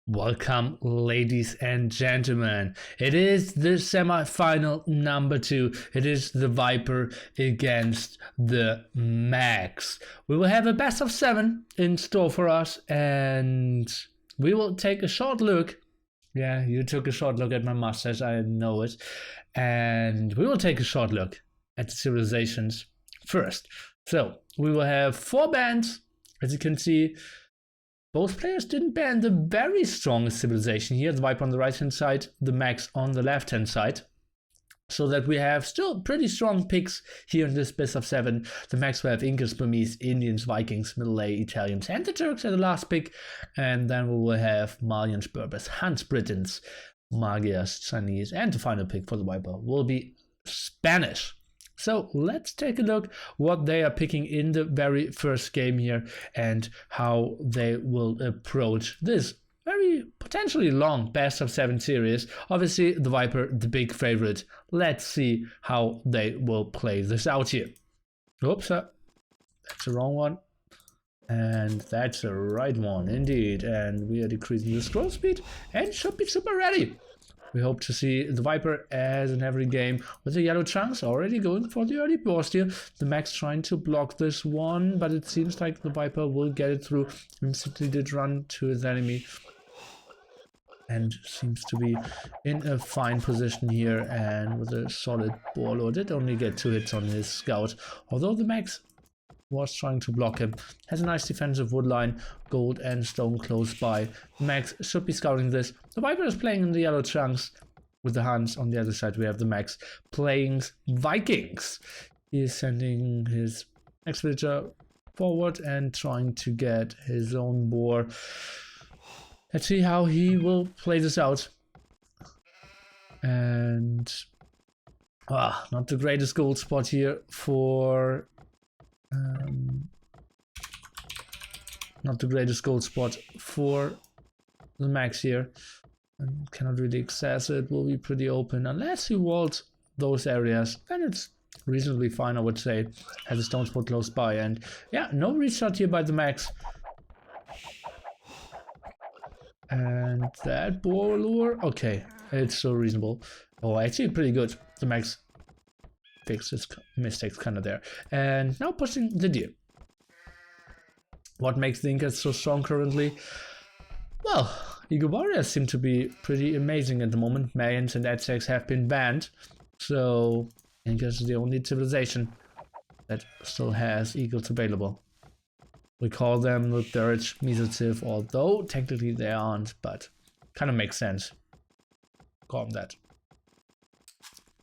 Welcome, ladies and gentlemen. It is the semi-final number 2. It is the Viper against the Max. We will have a best of 7 in store for us, and we will take a short look. Yeah, you took a short look at my mustache, I know it. And we will take a short look at the civilizations first. So, we will have 4 bands, as you can see. Both players didn't ban the very strongest civilization here, the Viper on the right hand side, the Max on the left hand side. So that we have still pretty strong picks here in this best of 7. The Max will have Incas, Burmese, Indians, Vikings, Middle A, Italians, and the Turks at the last pick. And then we will have Malians, Berbers, Huns, Britons, Magyars, Chinese, and the final pick for the Viper will be Spanish. So let's take a look what they are picking in the very first game here and how they will approach this very potentially long best of 7 series. Obviously the Viper, the big favorite. Let's see how they will play this out here. Oops, that's the wrong one. And that's the right one indeed. And we are decreasing the scroll speed and should be super ready. We hope to see the Viper as in every game with the yellow chunks already going for the early burst here. The Max trying to block this one, but it seems like the Viper will get it through. Instantly did run to his enemy and seems to be in a fine position here, and with a solid ball, or did only get 2 hits on his scout. Although the Max was trying to block him. Has a nice defensive wood line, gold and stone close by. Max should be scouting this. The Viper is playing in the yellow chunks with the Huns. On the other side we have the Max playing Vikings. He is sending his expeditor forward and trying to get his own boar. Let's see how he will play this out. And not the greatest gold spot here for not the greatest gold spot for the Max here. And cannot really access it. Will be pretty open unless he walls those areas. Then it's reasonably fine, I would say. Has a stone spot close by, and yeah, no reshot here by the Max. And that boar lure, okay, it's so reasonable. Oh, actually pretty good. The Max fixed his mistakes kind of there. And now pushing the deer. What makes the Incas so strong currently? Well, Eagle Warriors seem to be pretty amazing at the moment. Mayans and Aztecs have been banned. So Incas is the only civilization that still has eagles available. We call them the third Mesotiv, although technically they aren't, but kind of makes sense. Call them that.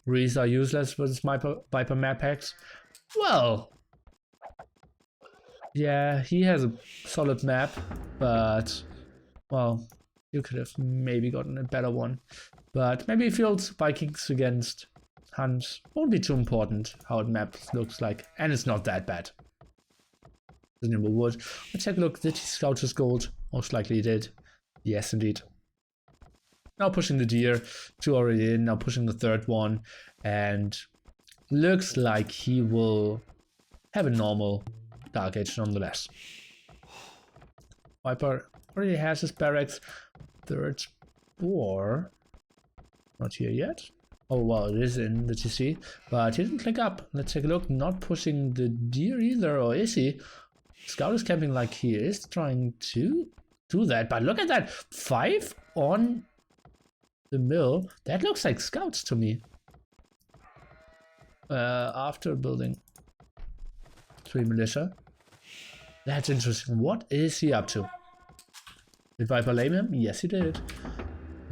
Rees are useless versus Viper map hacks. Well, yeah, he has a solid map, but well, you could have maybe gotten a better one. But maybe fields Vikings against Huns won't be too important how the map looks like, and it's not that bad. Reasonable wood. Let's take a look. Did he scout his gold? Most likely he did. Yes, indeed. Now pushing the deer, 2 already in, now pushing the 3rd one, and looks like he will have a normal Dark Age nonetheless. Viper already has his barracks, 3rd boar, not here yet. Oh well, it is in the TC, but he didn't click up. Let's take a look. Not pushing the deer either, or is he? Scout is camping like he is, trying to do that, but look at that, 5 on the mill. That looks like scouts to me. After building 3 militia. That's interesting. What is he up to? Did Viper lame him? Yes, he did.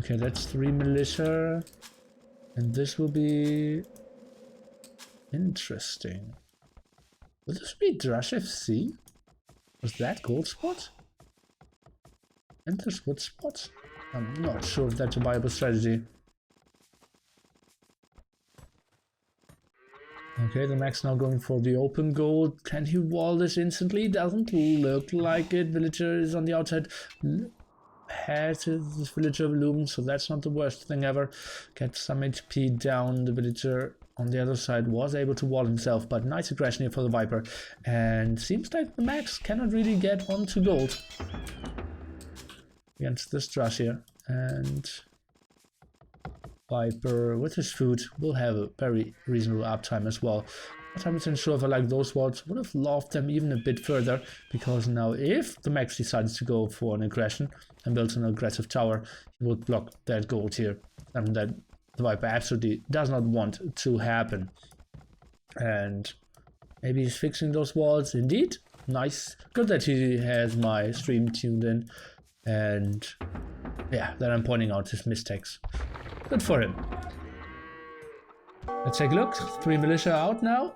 Okay, that's 3 militia. And this will be interesting. Will this be Drush FC? Was that gold spot? And this wood spot? I'm not sure if that's a viable strategy. Okay, the Max now going for the open gold. Can he wall this instantly? Doesn't look like it. Villager is on the outside. Has his villager loom, so that's not the worst thing ever. Get some HP down. The villager on the other side was able to wall himself, but nice aggression here for the Viper. And seems like the Max cannot really get onto gold against this Thrush here. And Viper with his food will have a very reasonable uptime as well. Not 100% sure if I like those walls. Would have loved them even a bit further, because now if the Max decides to go for an aggression and builds an aggressive tower, he would block that gold here. And that the Viper absolutely does not want to happen. And maybe he's fixing those walls. Indeed, nice. Good that he has my stream tuned in. And yeah, that I'm pointing out his mistakes. Good for him. Let's take a look. 3 militia out now.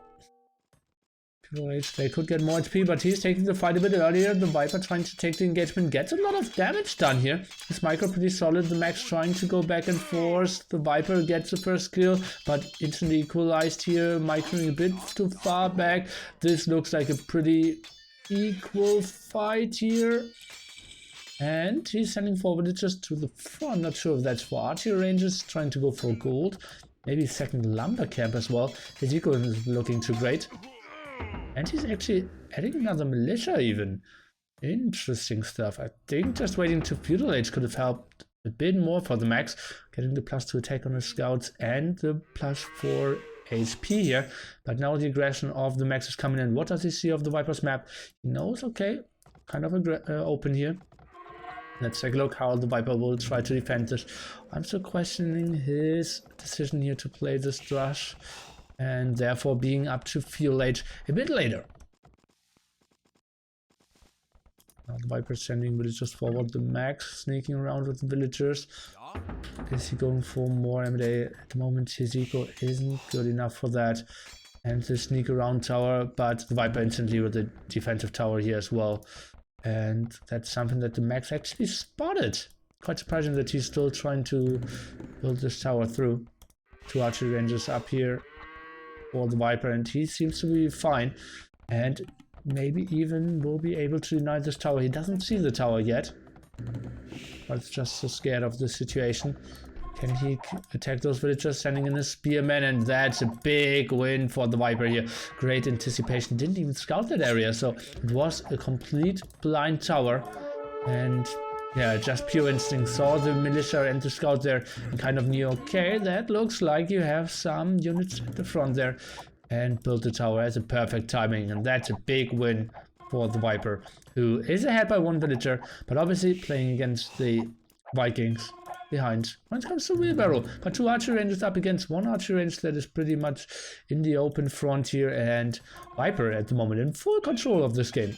They could get more HP, but he's taking the fight a bit earlier. The Viper trying to take the engagement, gets a lot of damage done here. His micro pretty solid. The Max trying to go back and forth. The Viper gets the first kill, but instantly equalized here. Microing a bit too far back. This looks like a pretty equal fight here. And he's sending forward just to the front. Not sure if that's for archery ranges, trying to go for gold. Maybe second lumber camp as well. His eco is looking too great. And he's actually adding another militia even. Interesting stuff. I think just waiting to Feudal Age could have helped a bit more for the Max. Getting the +2 attack on the scouts and the +4 HP here. But now the aggression of the Max is coming in. What does he see of the Viper's map? He knows, okay, kind of open here. Let's take a look how the Viper will try to defend this. I'm still questioning his decision here to play this Thrush, and therefore being up to Feudal Age a bit later. Now the Viper is sending villagers forward. The Max sneaking around with the villagers. Is he going for more M&A? At the moment his eco isn't good enough for that. And the sneak around tower, but the Viper instantly with the defensive tower here as well. And that's something that the Max actually spotted. Quite surprising that he's still trying to build this tower through. 2 archery ranges up here for the Viper, and he seems to be fine. And maybe even will be able to deny this tower. He doesn't see the tower yet, but it's just so scared of the situation. Can he attack those villagers, sending in a spearman? And that's a big win for the Viper here. Great anticipation. Didn't even scout that area, so it was a complete blind tower. And yeah, just pure instinct. Saw the militia and the scout there and kind of knew, okay, that looks like you have some units at the front there. And built the tower as a perfect timing. And that's a big win for the Viper, who is ahead by 1 villager, but obviously playing against the Vikings behind when it comes to wheelbarrow. But 2 archery ranges up against 1 archery range that is pretty much in the open front here, and Viper at the moment in full control of this game.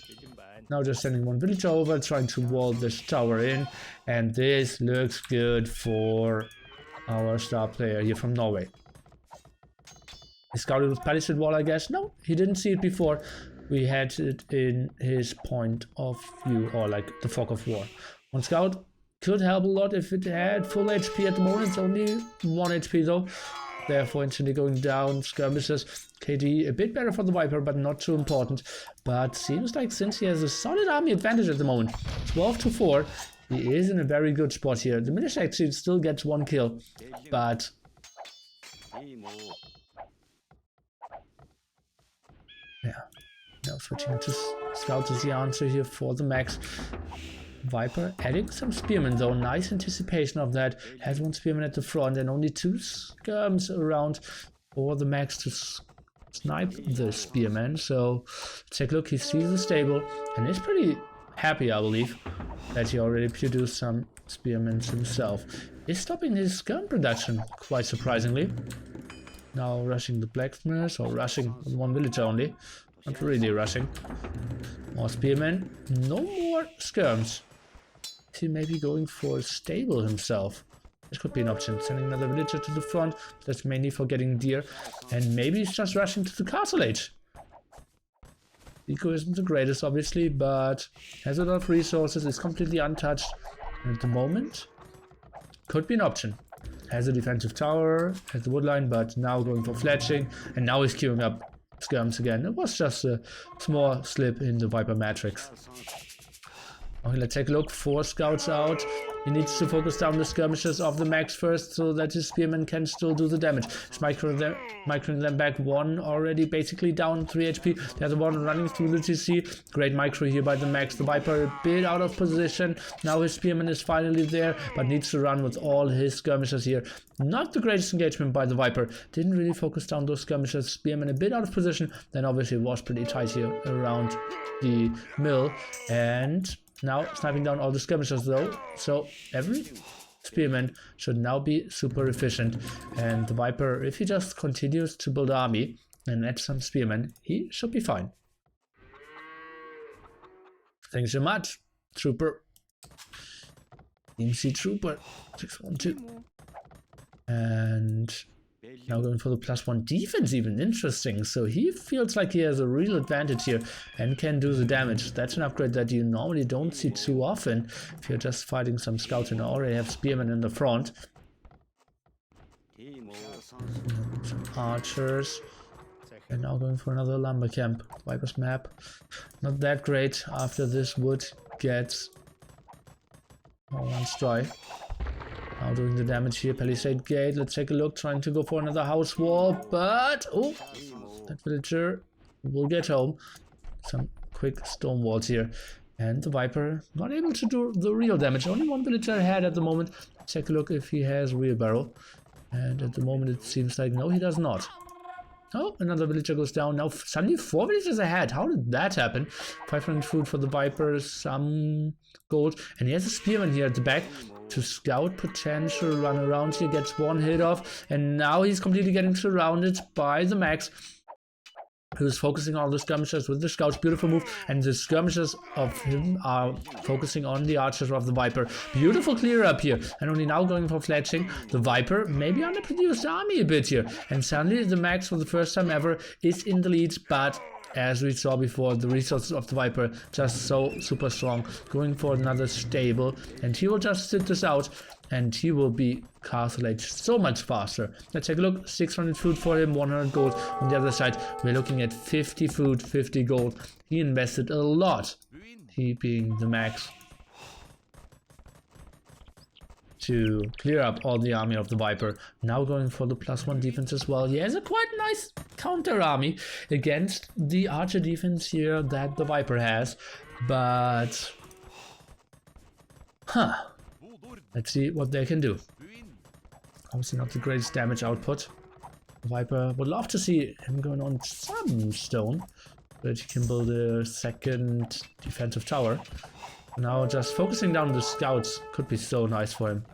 Now just sending 1 villager over, trying to wall this tower in, and this looks good for our star player here from Norway. He scouted with Palisade Wall, I guess. No, he didn't see it before. We had it in his point of view, or like the fog of war. 1 scout could help a lot if it had full HP. At the moment it's only 1 HP though, therefore instantly going down. Skirmishes, KD a bit better for the Viper, but not too important. But seems like since he has a solid army advantage at the moment, 12-4, he is in a very good spot here. The militia actually still gets 1 kill, but yeah, now switching to scout is the answer here for the Max. Viper adding some spearmen though. Nice anticipation of that. Has 1 spearman at the front and only 2 skirms around for the Max to snipe the spearman. So let's take a look. He sees the stable and is pretty happy, I believe, that he already produced some spearmen himself. Is stopping his skirm production, quite surprisingly. Now rushing the blacksmiths, or rushing 1 villager only. Not really rushing. More spearmen. No more skirms. Is he maybe going for a stable himself? This could be an option. Sending another villager to the front. That's mainly for getting deer. And maybe he's just rushing to the castle age. Eco isn't the greatest, obviously, but has a lot of resources. Is completely untouched. And at the moment, could be an option. Has a defensive tower, has the woodline, but now going for fletching. And now he's queuing up skirms again. It was just a small slip in the Viper matrix. Okay, let's take a look. 4 scouts out. He needs to focus down the skirmishes of the Max first so that his spearmen can still do the damage. He's microing them back. One already basically down 3 HP. The other one running through the TC. Great micro here by the Max. The Viper a bit out of position. Now his spearman is finally there, but needs to run with all his skirmishes here. Not the greatest engagement by the Viper. Didn't really focus down those skirmishes. Spearman a bit out of position. Then obviously it was pretty tight here around the mill. And now sniping down all the skirmishers though, so every spearman should now be super efficient. And the Viper, if he just continues to build army and add some spearmen, he should be fine. Thanks so much, Trooper. MC Trooper 612. And now going for the +1 defense, even interesting. So he feels like he has a real advantage here and can do the damage. That's an upgrade that you normally don't see too often if you're just fighting some scouts and already have spearmen in the front. Some archers. And now going for another lumber camp. Viper's map. Not that great after this wood gets one strike. Now doing the damage here, Palisade Gate. Let's take a look, trying to go for another house wall, but oh, that villager will get home. Some quick stone walls here, and the Viper not able to do the real damage. Only one villager ahead at the moment. Take a look if he has wheelbarrow, and at the moment it seems like no, he does not. Oh, another villager goes down. Now suddenly 4 villagers ahead. How did that happen? 500 food for the Viper, some gold, and he has a spearman here at the back to scout potential run around here, gets one hit off, and now he's completely getting surrounded by the Max, who's focusing on the skirmishers with the scouts. Beautiful move, and the skirmishers of him are focusing on the archers of the Viper. Beautiful clear up here, and only now going for fletching. The Viper maybe underproduced army a bit here, and suddenly the Max for the first time ever is in the lead, but as we saw before, the resources of the Viper just so super strong. Going for another stable, and he will just sit this out, and he will be castle age so much faster. Let's take a look. 600 food for him, 100 gold. On the other side, we're looking at 50 food, 50 gold. He invested a lot, he being the Max, to clear up all the army of the Viper. Now going for the +1 defense as well. He has a quite nice counter army against the archer defense here that the Viper has, but let's see what they can do. Obviously not the greatest damage output. The Viper would love to see him going on some stone, but he can build a second defensive tower. Now just focusing down the scouts could be so nice for him.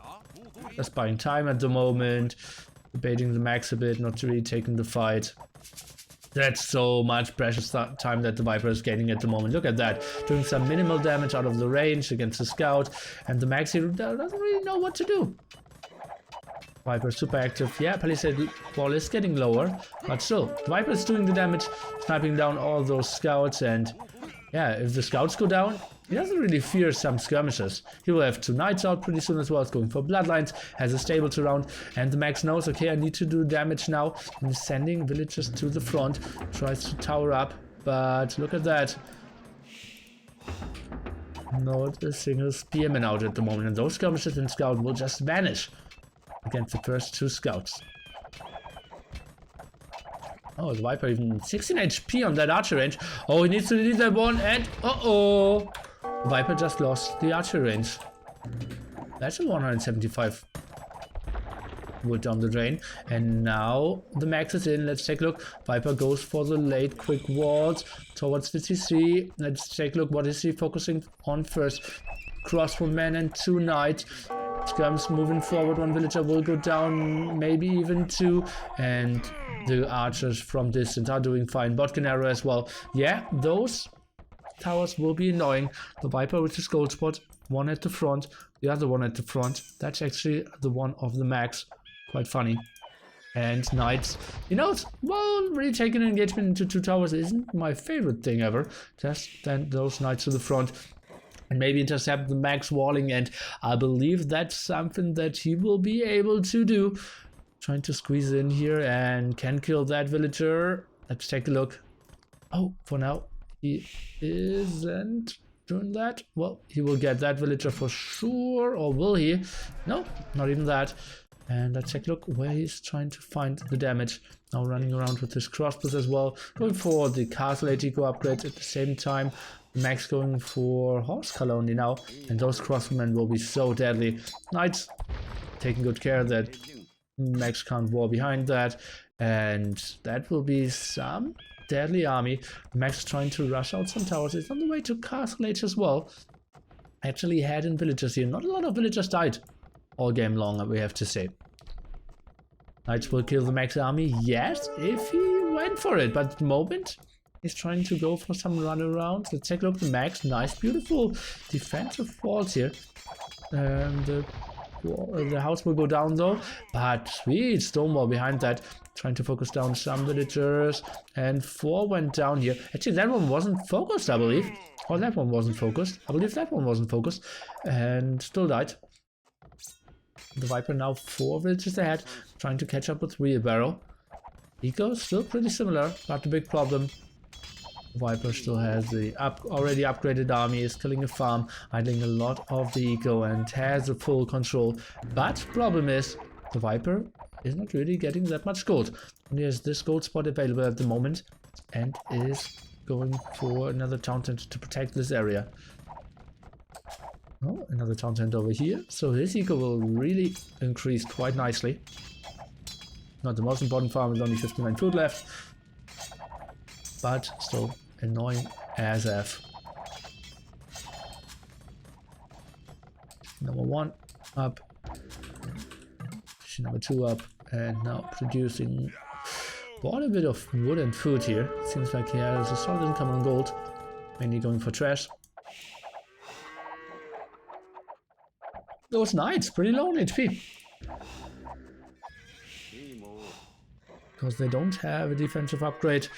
Just buying time at the moment, debating the Max a bit, not really taking the fight. That's so much precious time that the Viper is gaining at the moment. Look at that, doing some minimal damage out of the range against the scout, and the Max here doesn't really know what to do. Viper super active. Yeah, Palisade wall is getting lower, but still, the Viper is doing the damage, sniping down all those scouts, and yeah, if the scouts go down, he doesn't really fear some skirmishes. He will have 2 knights out pretty soon as well. It's going for bloodlines, has a stable to round, and the Max knows, okay, I need to do damage now. And he's sending villagers to the front, tries to tower up, but look at that. Not a single spearman out at the moment, and those skirmishes and scout will just vanish against the first 2 scouts. Oh, the Viper even 16 HP on that archer range. Oh, he needs to delete that one, and uh-oh! The Viper just lost the archer range. That's a 175 wood down the drain. And now the Max is in. Let's take a look. Viper goes for the late quick walls towards the TC. Let's take a look. What is he focusing on first? Crossbowmen and 2 knights. Skirms moving forward. 1 villager will go down, maybe even 2, and the archers from distance are doing fine. Botkin arrow as well. Yeah, those towers will be annoying. The Viper with his gold spot, 1 at the front, the other one at the front. That's actually the one of the Max. Quite funny. And knights, you know, well, really taking an engagement into 2 towers isn't my favorite thing ever. Just send those knights to the front and maybe intercept the Max walling, and I believe that's something that he will be able to do. Trying to squeeze in here and can kill that villager. Let's take a look. Oh, for now he isn't. doing that. Well, he will get that villager for sure, or will he? No, not even that. And let's take a look where he's trying to find the damage. Now running around with his crossbows as well. Going for the castle eco upgrade at the same time. Max going for horse colony now. And those crossmen will be so deadly. Knights taking good care that Max can't wall behind that. And that will be some deadly army. Max is trying to rush out some towers. It's on the way to castle age as well. Actually had in villagers here. Not a lot of villagers died all game long, we have to say. Knights will kill the Max army, yes, if he went for it, but at the moment he's trying to go for some runaround. Let's take a look at the Max. Nice, beautiful defensive walls here. The house will go down though, but sweet Stonewall behind that, trying to focus down some villagers, and 4 went down here. Actually, that one wasn't focused, I believe. Or that one wasn't focused. I believe that one wasn't focused, and still died. The Viper now 4 villages ahead, trying to catch up with Wheelbarrow. Eco still pretty similar, not the big problem. Viper still has the already upgraded army, is killing a farm, idling a lot of the eco and has a full control. But problem is, the Viper is not really getting that much gold. And there's this gold spot available at the moment and is going for another town center to protect this area. Oh, another town center over here. So his eco will really increase quite nicely. Not the most important farm, with only 59 food left. But still annoying as F. Number 1 up. Number 2 up. And now producing quite a bit of wood and food here. Seems like he has a solid income on gold. Mainly going for trash. Those knights, pretty low on HP. Because they don't have a defensive upgrade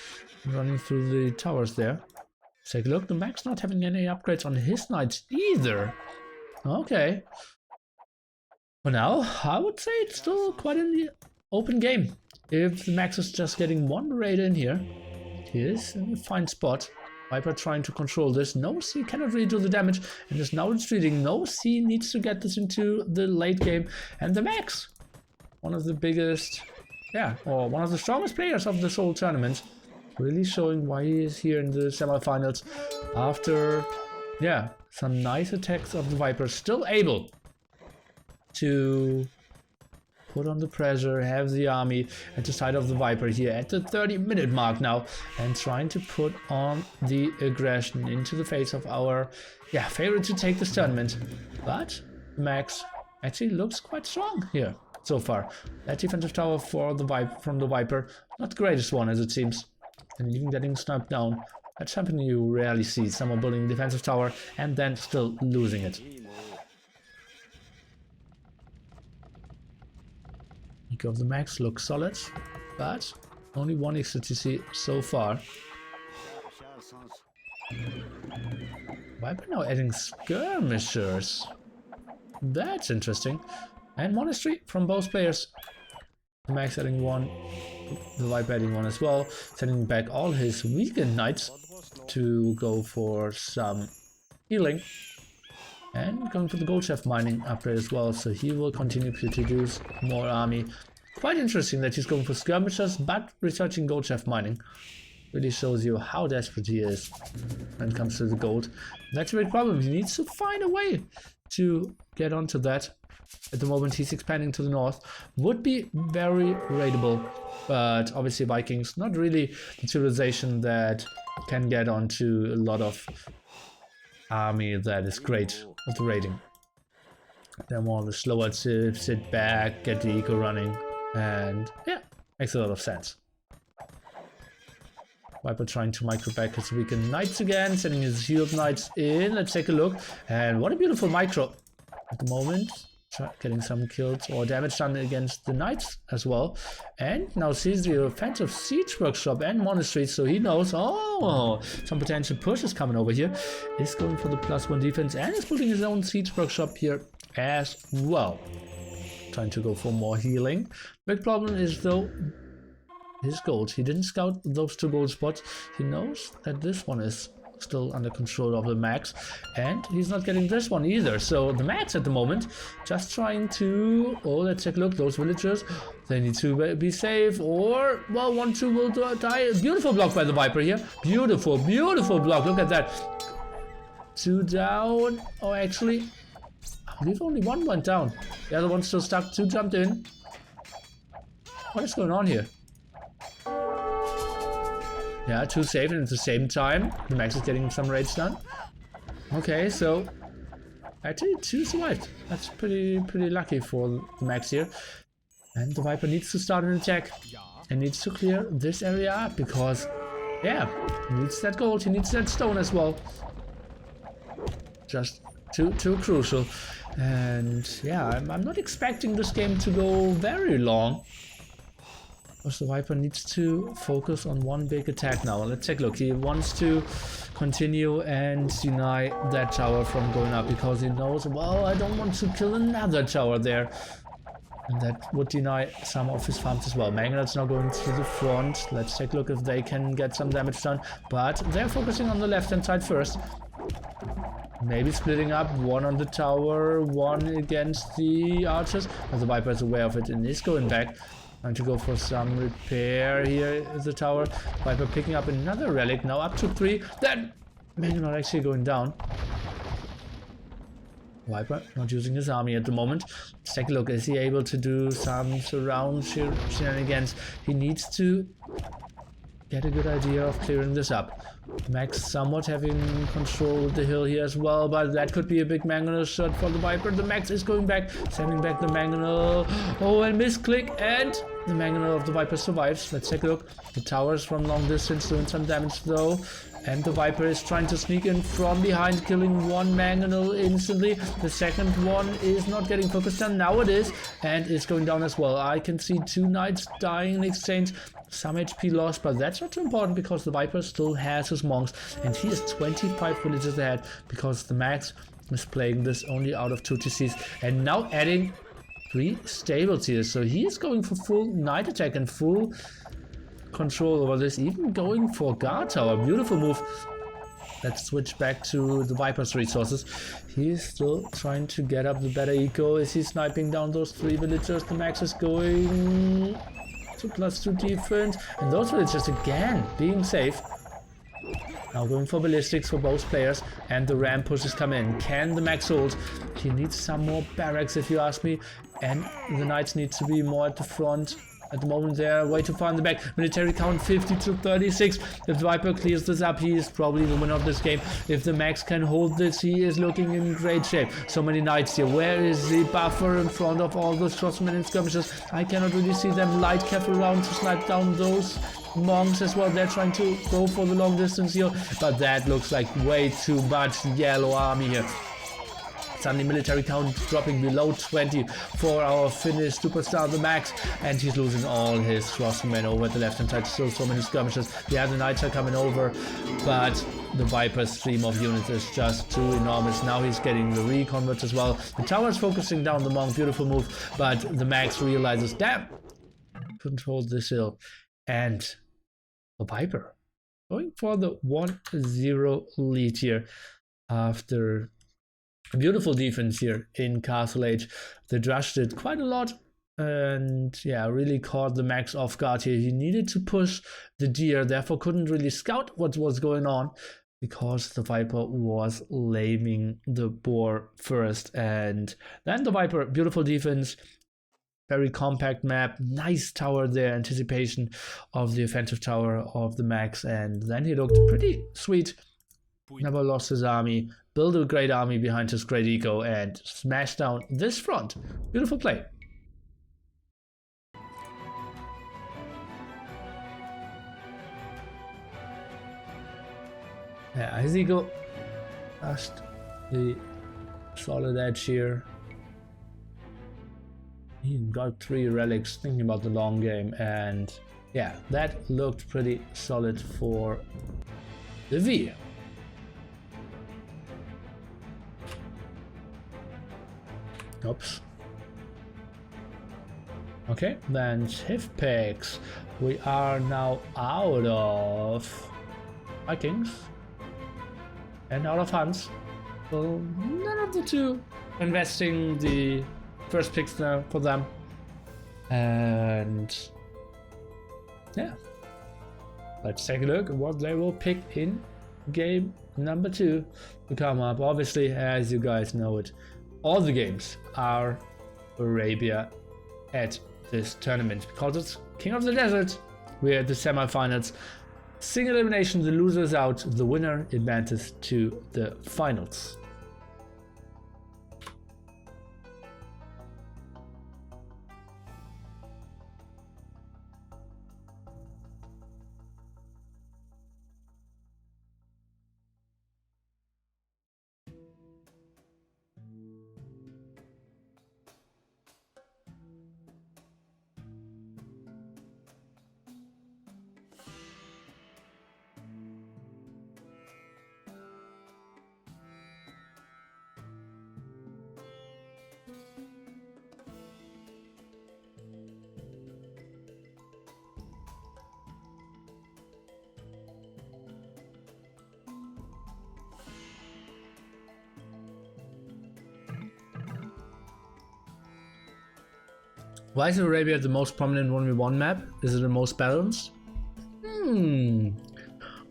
running through the towers there. Take a look, the Max not having any upgrades on his knights either. Okay. For now, I would say it's still quite an the open game. If the Max is just getting 1 raid in here, he is in a fine spot. Viper trying to control this. Knows he cannot really do the damage and is now retreating. Knows he needs to get this into the late game. And the Max, one of the biggest, or one of the strongest players of this whole tournament, really showing why he is here in the semifinals after, some nice attacks of the Viper. Still able to put on the pressure, have the army at the side of the Viper here at the 30-minute mark now, and trying to put on the aggression into the face of our favorite to take this tournament. But Max actually looks quite strong here so far. That defensive tower for the from the Viper, not the greatest one as it seems, and even getting sniped down. That's something you rarely see, someone building a defensive tower and then still losing it. Eco of the Max looks solid, but only 1 XTC so far. Viper now adding skirmishers. That's interesting. And monastery from both players. The Max adding 1, the Viper adding 1 as well, sending back all his weakened knights to go for some healing. And going for the gold chef mining upgrade as well, so he will continue to produce more army. Quite interesting that he's going for skirmishers but researching gold chef mining. Really shows you how desperate he is when it comes to the gold. That's a big problem. He needs to find a way to get onto that. At the moment he's expanding to the north. Would be very raidable, but obviously Vikings not really the civilization that can get onto a lot of army that is great with the raiding. They're more the slower to sit back, get the eco running, and makes a lot of sense. Viper trying to micro back his weakened knights again, sending his healed knights in. Let's take a look, and what a beautiful micro at the moment. Getting some kills or damage done against the knights as well. And now sees the offensive siege workshop and monastery, so he knows, some potential push is coming over here. He's going for the +1 defense and is putting his own siege workshop here as well. Trying to go for more healing. Big problem is though his gold. He didn't scout those 2 gold spots. He knows that this one is still under control of the Max, and he's not getting this one either. So the Max at the moment just trying to, oh, let's take a look, those villagers, they need to be safe, or well, 1-2 will die. Beautiful block by the Viper here, beautiful block, look at that. 2 down. Oh, actually I believe only 1 went down, the other one's still stuck. 2 jumped in. What is going on here? Yeah, 2 saved, and at the same time the Max is getting some raids done. Okay, so actually 2 survived. That's pretty lucky for the Max here. And the Viper needs to start an attack and needs to clear this area up, because yeah, he needs that gold, he needs that stone as well. Just too crucial. And yeah, I'm not expecting this game to go very long, because the Viper needs to focus on one big attack now. Let's take a look. He wants to continue and deny that tower from going up, because he knows, well, I don't want to kill another tower there. And that would deny some of his farms as well. Mangonel's now going to the front. Let's take a look if they can get some damage done. But they're focusing on the left-hand side first. Maybe splitting up, 1 on the tower, 1 against the archers. But the Viper is aware of it and is going back. Trying to go for some repair here is the tower. Viper picking up another relic, now up to 3. Then Mangonel actually going down. Viper not using his army at the moment. Let's take a look. Is he able to do some surround shenanigans? He needs to get a good idea of clearing this up. Max somewhat having control of the hill here as well, but that could be a big Mangonel shot for the Viper. The Max is going back, sending back the Mangonel. Oh, and misclick, and the Mangonel of the Viper survives. Let's take a look. The towers from long distance doing some damage though. And the Viper is trying to sneak in from behind, killing 1 Mangonel instantly. The second one is not getting focused on. Now it is, and it's going down as well. I can see 2 knights dying in exchange. Some HP lost, but that's not too important, because the Viper still has his monks, and he is 25 villages ahead, because the Max is playing this only out of 2 TCs, and now adding 3 stables here. So he is going for full knight attack and full control over this, even going for guard tower. Beautiful move. Let's switch back to the Viper's resources. He's still trying to get up the better eco. Is he sniping down those 3 villagers? The Max is going to +2 defense, and those villagers again being safe. Now going for ballistics for both players, and the ram pushes come in. Can the Max hold? He needs some more barracks, if you ask me, and the knights need to be more at the front. At the moment they're way too far in the back. Military count 50 to 36. If Viper clears this up, he is probably the winner of this game. If the Max can hold this, he is looking in great shape. So many knights here. Where is the buffer in front of all those crossmen and skirmishers? I cannot really see them. Light cav around to snipe down those monks as well. They're trying to go for the long distance here, but that looks like way too much yellow army here. Suddenly military count dropping below 20 for our Finnish superstar, the Max, and he's losing all his crossmen over at the left hand side. Still so many skirmishers. Yeah, the knights are coming over, but the Viper's stream of units is just too enormous. Now he's getting the reconverts as well. The tower is focusing down the monk, beautiful move, but the Max realizes, damn, control this hill. And the Viper going for the 1-0 lead here after a beautiful defense here in Castle Age. The Drush did quite a lot, and yeah, really caught the Max off guard here. He needed to push the deer, therefore couldn't really scout what was going on, because the Viper was laming the boar first. And then the Viper, beautiful defense, very compact map, nice tower there, anticipation of the offensive tower of the Max, and then he looked pretty sweet. Never lost his army, build a great army behind his great eco, and smash down this front. Beautiful play. Yeah, his eco just the solid edge here. He got 3 relics, thinking about the long game, and yeah, that looked pretty solid for the V. Oops. Okay, then shift picks. We are now out of Vikings. and out of funds. So none of the two investing the first picks now for them. And yeah, let's take a look at what they will pick in game number 2 to come up. Obviously, as you guys know it, all the games are Arabia at this tournament because it's King of the Desert. We're at the semifinals. Single elimination, the loser is out, the winner advances to the finals. Why is Arabia the most prominent 1v1 map? Is it the most balanced?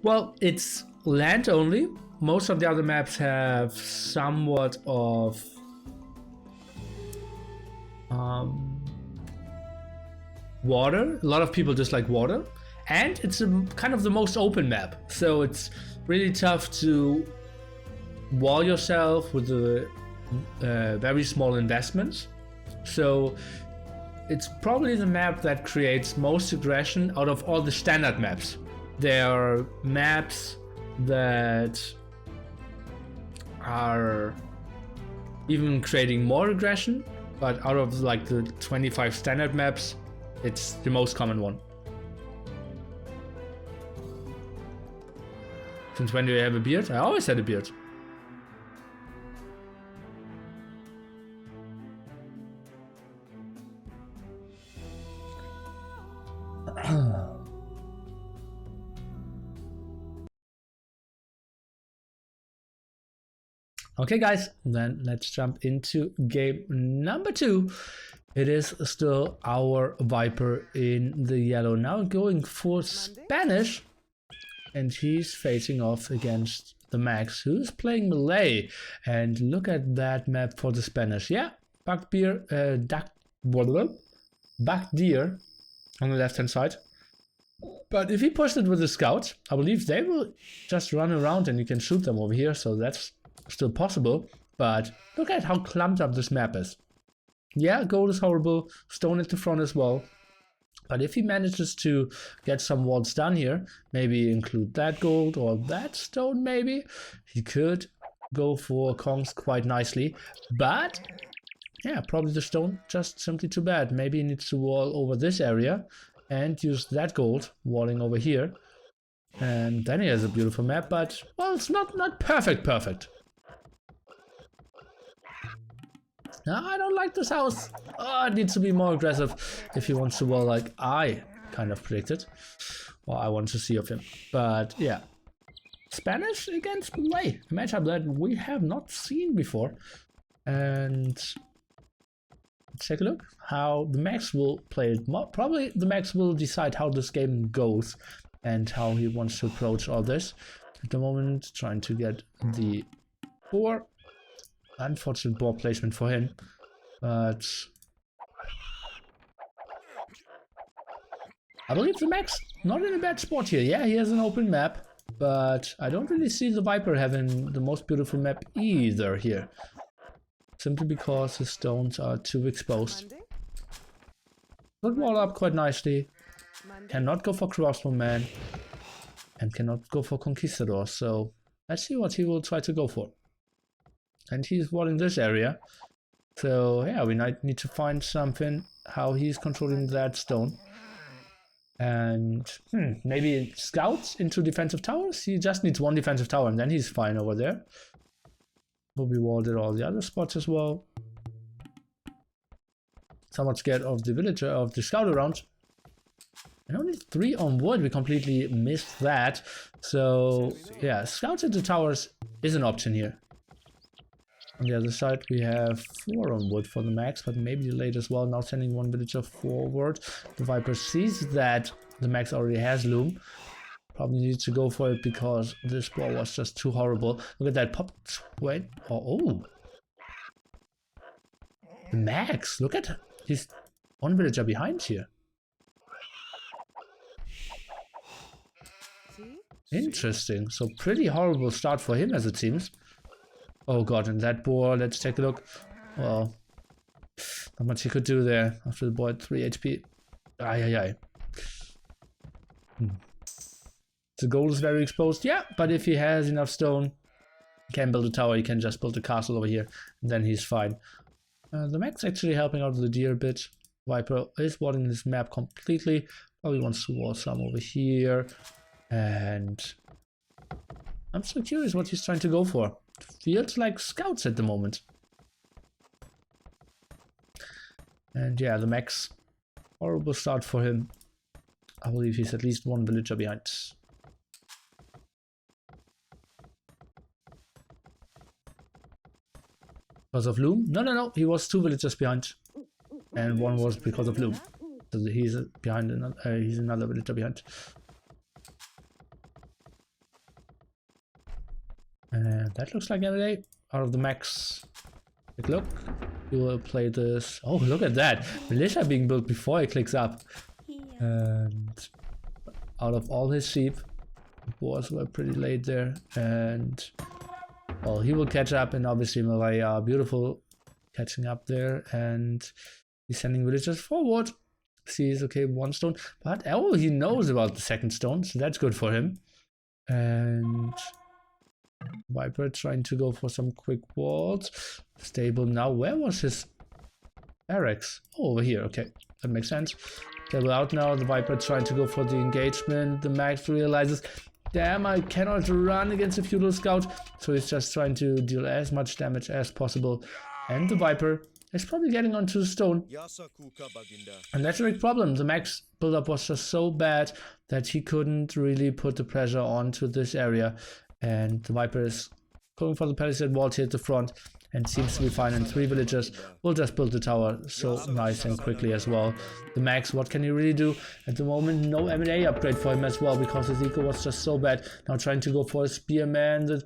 Well, it's land only. Most of the other maps have somewhat of water. A lot of people just like water. And it's kind of the most open map. So it's really tough to wall yourself with the very small investments. So it's probably the map that creates most aggression out of all the standard maps. There are maps that are even creating more aggression, but out of like the 25 standard maps, it's the most common one. Since when do you have a beard? I always had a beard. Okay guys, then let's jump into game number 2. It is still our Viper in the yellow, now going for Spanish, and he's facing off against TheMax, who's playing melee. And look at that map for the Spanish. Yeah, back deer on the left hand side. But if he pushed it with the scout, I believe they will just run around and you can shoot them over here, so that's still possible. But look at how clumped up this map is. Yeah, gold is horrible, stone at the front as well. But if he manages to get some walls done here, maybe include that gold or that stone maybe, he could go for Kongs quite nicely. But yeah, probably the stone just simply too bad. Maybe he needs to wall over this area and use that gold walling over here. And then he has a beautiful map, but well, it's not perfect. No, I don't like this house. Oh, it needs to be more aggressive if he wants to wall like I kind of predicted. Or I want to see of him. But yeah. Spanish against Malay. A matchup that we have not seen before. And let's take a look how TheMax will play it. Probably TheMax will decide how this game goes and how he wants to approach all this. At the moment, trying to get the 4. Unfortunate ball placement for him, but I believe TheMax not in a bad spot here. Yeah, he has an open map, but I don't really see the Viper having the most beautiful map either here. Simply because his stones are too exposed. Could wall up quite nicely. Cannot go for Crossbowman and cannot go for Conquistador. So let's see what he will try to go for. And he's walling this area. So yeah, we might need to find something how he's controlling that stone. And maybe scouts into defensive towers. He just needs one defensive tower and then he's fine over there. Will be walled at all the other spots as well. Somewhat scared of the villager, of the scout around. And only 3 on wood, we completely missed that. So yeah, scouts into towers is an option here. On the other side, we have 4 on wood for the max, but maybe delayed as well. Now sending one villager forward. The Viper sees that the max already has loom. Probably needs to go for it because this ball was just too horrible. Look at that pop. Wait. Oh. The max. Look at. He's one villager behind here. Interesting. So pretty horrible start for him as it seems. Oh god, and that boar, let's take a look. Well, not much he could do there after the boar had 3 HP. Aye. The goal is very exposed, yeah, but if he has enough stone, he can build a tower, he can just build a castle over here, and then he's fine. The max actually helping out the deer a bit. Viper is warding this map completely. Probably wants to wall some over here. And I'm so curious what he's trying to go for. Feels like scouts at the moment. And yeah, the max, horrible start for him. I believe he's at least 1 villager behind. Because of loom? No, he was 2 villagers behind. And 1 was because of loom. So he's behind another, he's another villager behind. And that looks like every out of the max. Take a look. We will play this. Oh, look at that. Militia being built before he clicks up. And out of all his sheep, the boars were pretty late there. And well, he will catch up. And obviously Malaya, beautiful catching up there. And he's sending villagers forward. Sees, okay, 1 stone. But oh, he knows about the 2nd stone. So that's good for him. And Viper trying to go for some quick walls. Stable now. Where was his barracks? Oh, over here. Okay, that makes sense. Stable out now. The Viper trying to go for the engagement. The max realizes, damn, I cannot run against a feudal scout. So he's just trying to deal as much damage as possible. And the Viper is probably getting onto the stone. And that's a big problem. The max build-up was just so bad that he couldn't really put the pressure onto this area. And the Viper is going for the palisade wall here at the front and seems to be fine. And 3 villagers will just build the tower so nice and quickly as well. The max, what can he really do? At the moment, no M&A upgrade for him as well because his eco was just so bad. Now trying to go for a spearman, the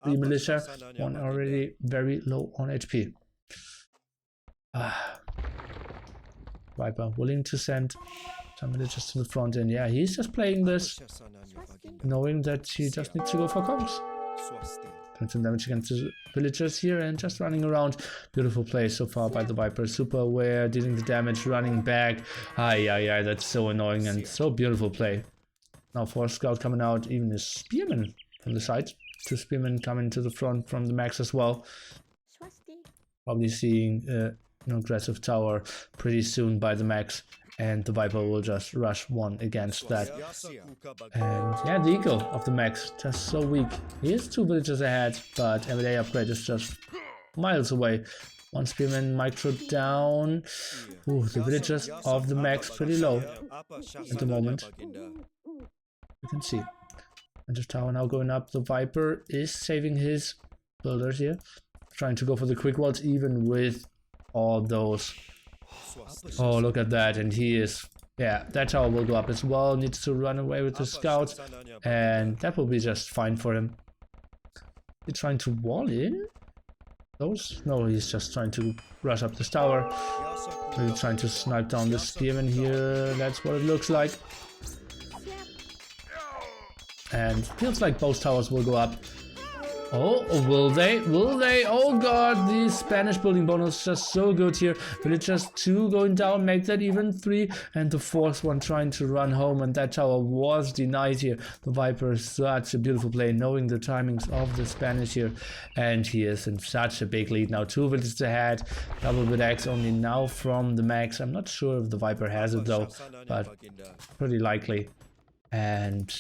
militia, 1 already very low on HP. Viper willing to send some villagers to the front, and yeah, he's just playing this knowing that he just needs to go for comms. Doing some damage against the villagers here and just running around. Beautiful play so far by the Viper. Super aware, dealing the damage, running back. Aye, that's so annoying and so beautiful play. Now 4 scout coming out, even a spearman from the side. 2 spearmen coming to the front from the max as well. Probably seeing an aggressive tower pretty soon by the max. And the Viper will just rush 1 against that. And yeah, the eco of the max, just so weak. He is 2 villages ahead, but everyday upgrade is just miles away. 1 spearman micro down. Ooh, the villagers of the max pretty low at the moment. You can see. And the tower now going up. The Viper is saving his builders here. Trying to go for the quick walls even with all those. Oh, look at that. And he is, yeah, that tower will go up as well. Needs to run away with the scouts. And that will be just fine for him. He's trying to wall in? Those? No, he's just trying to rush up this tower. Maybe trying to snipe down the spearman here. That's what it looks like. And feels like both towers will go up. Oh, will they? Will they? Oh god, the Spanish building bonus just so good here. Villagers 2 going down, make that even 3. And the 4th one trying to run home, and that tower was denied here. The Viper is such a beautiful play, knowing the timings of the Spanish here. And he is in such a big lead now. 2 villages ahead, double with X only now from the max. I'm not sure if the Viper has it though, but pretty likely. And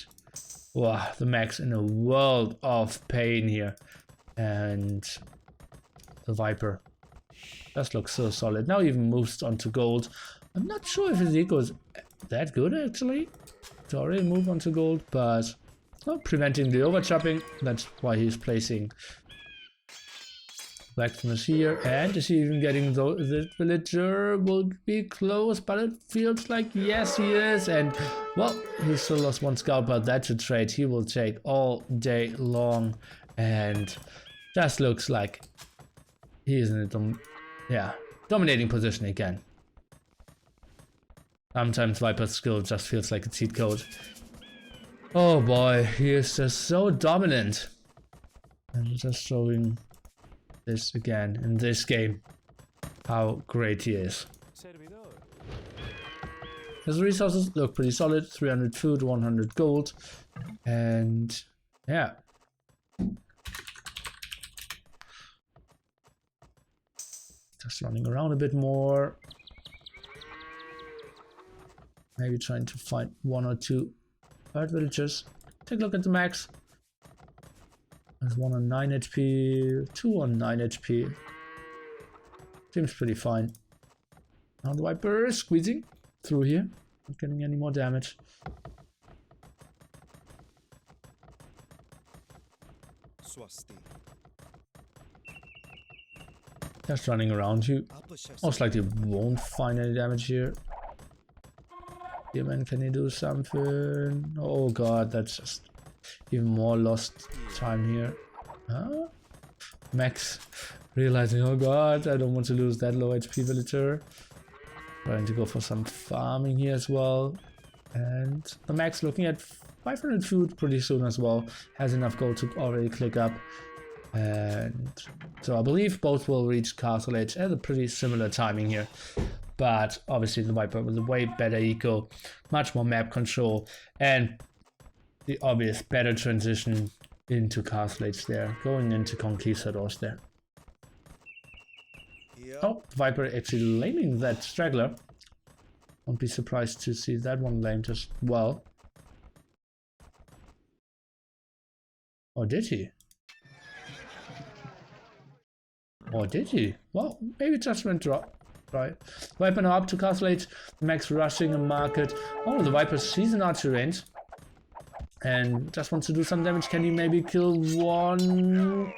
wow, the max in a world of pain here. And the Viper just looks so solid. Now even moves on to gold. I'm not sure if his eco is that good actually to already move on to gold, but So preventing the overchopping. That's why he's placing blacksmith here. And is he even getting the villager? Will be close, but it feels like yes he is. And well, he still lost one scout, but that's a trade he will take all day long. And just looks like he is in a dominating position again. Sometimes Viper's skill just feels like a cheat code. Oh boy, he is just so dominant. And just showing this again in this game, how great he is. His resources look pretty solid, 300 food, 100 gold, and yeah. Just running around a bit more. Maybe trying to find 1 or 2 bird villagers. Take a look at the max. There's 1 on 9 HP, 2 on 9 HP. Seems pretty fine. Now the Viper is squeezing through here. Not getting any more damage. Just running around you. Most likely won't find any damage here. Yeah, man, can you do something? Oh god, that's just even more lost time here. Huh? Max realizing, oh god, I don't want to lose that low HP villager. Trying to go for some farming here as well. And the Max looking at 500 food pretty soon as well. Has enough gold to already click up. And so I believe both will reach Castle Age at a pretty similar timing here. But obviously the Viper with a way better eco, much more map control, and the obvious better transition into Castle Age there, going into Conquistadors there. Yep. Oh, Viper actually laming that straggler. Won't be surprised to see that one lamed as well. Or did he? Or did he? Well, maybe just went dry. Right. Viper now up to Castle Age. Max rushing a market. Oh, the Viper sees an archer range. And just wants to do some damage. Can he maybe kill one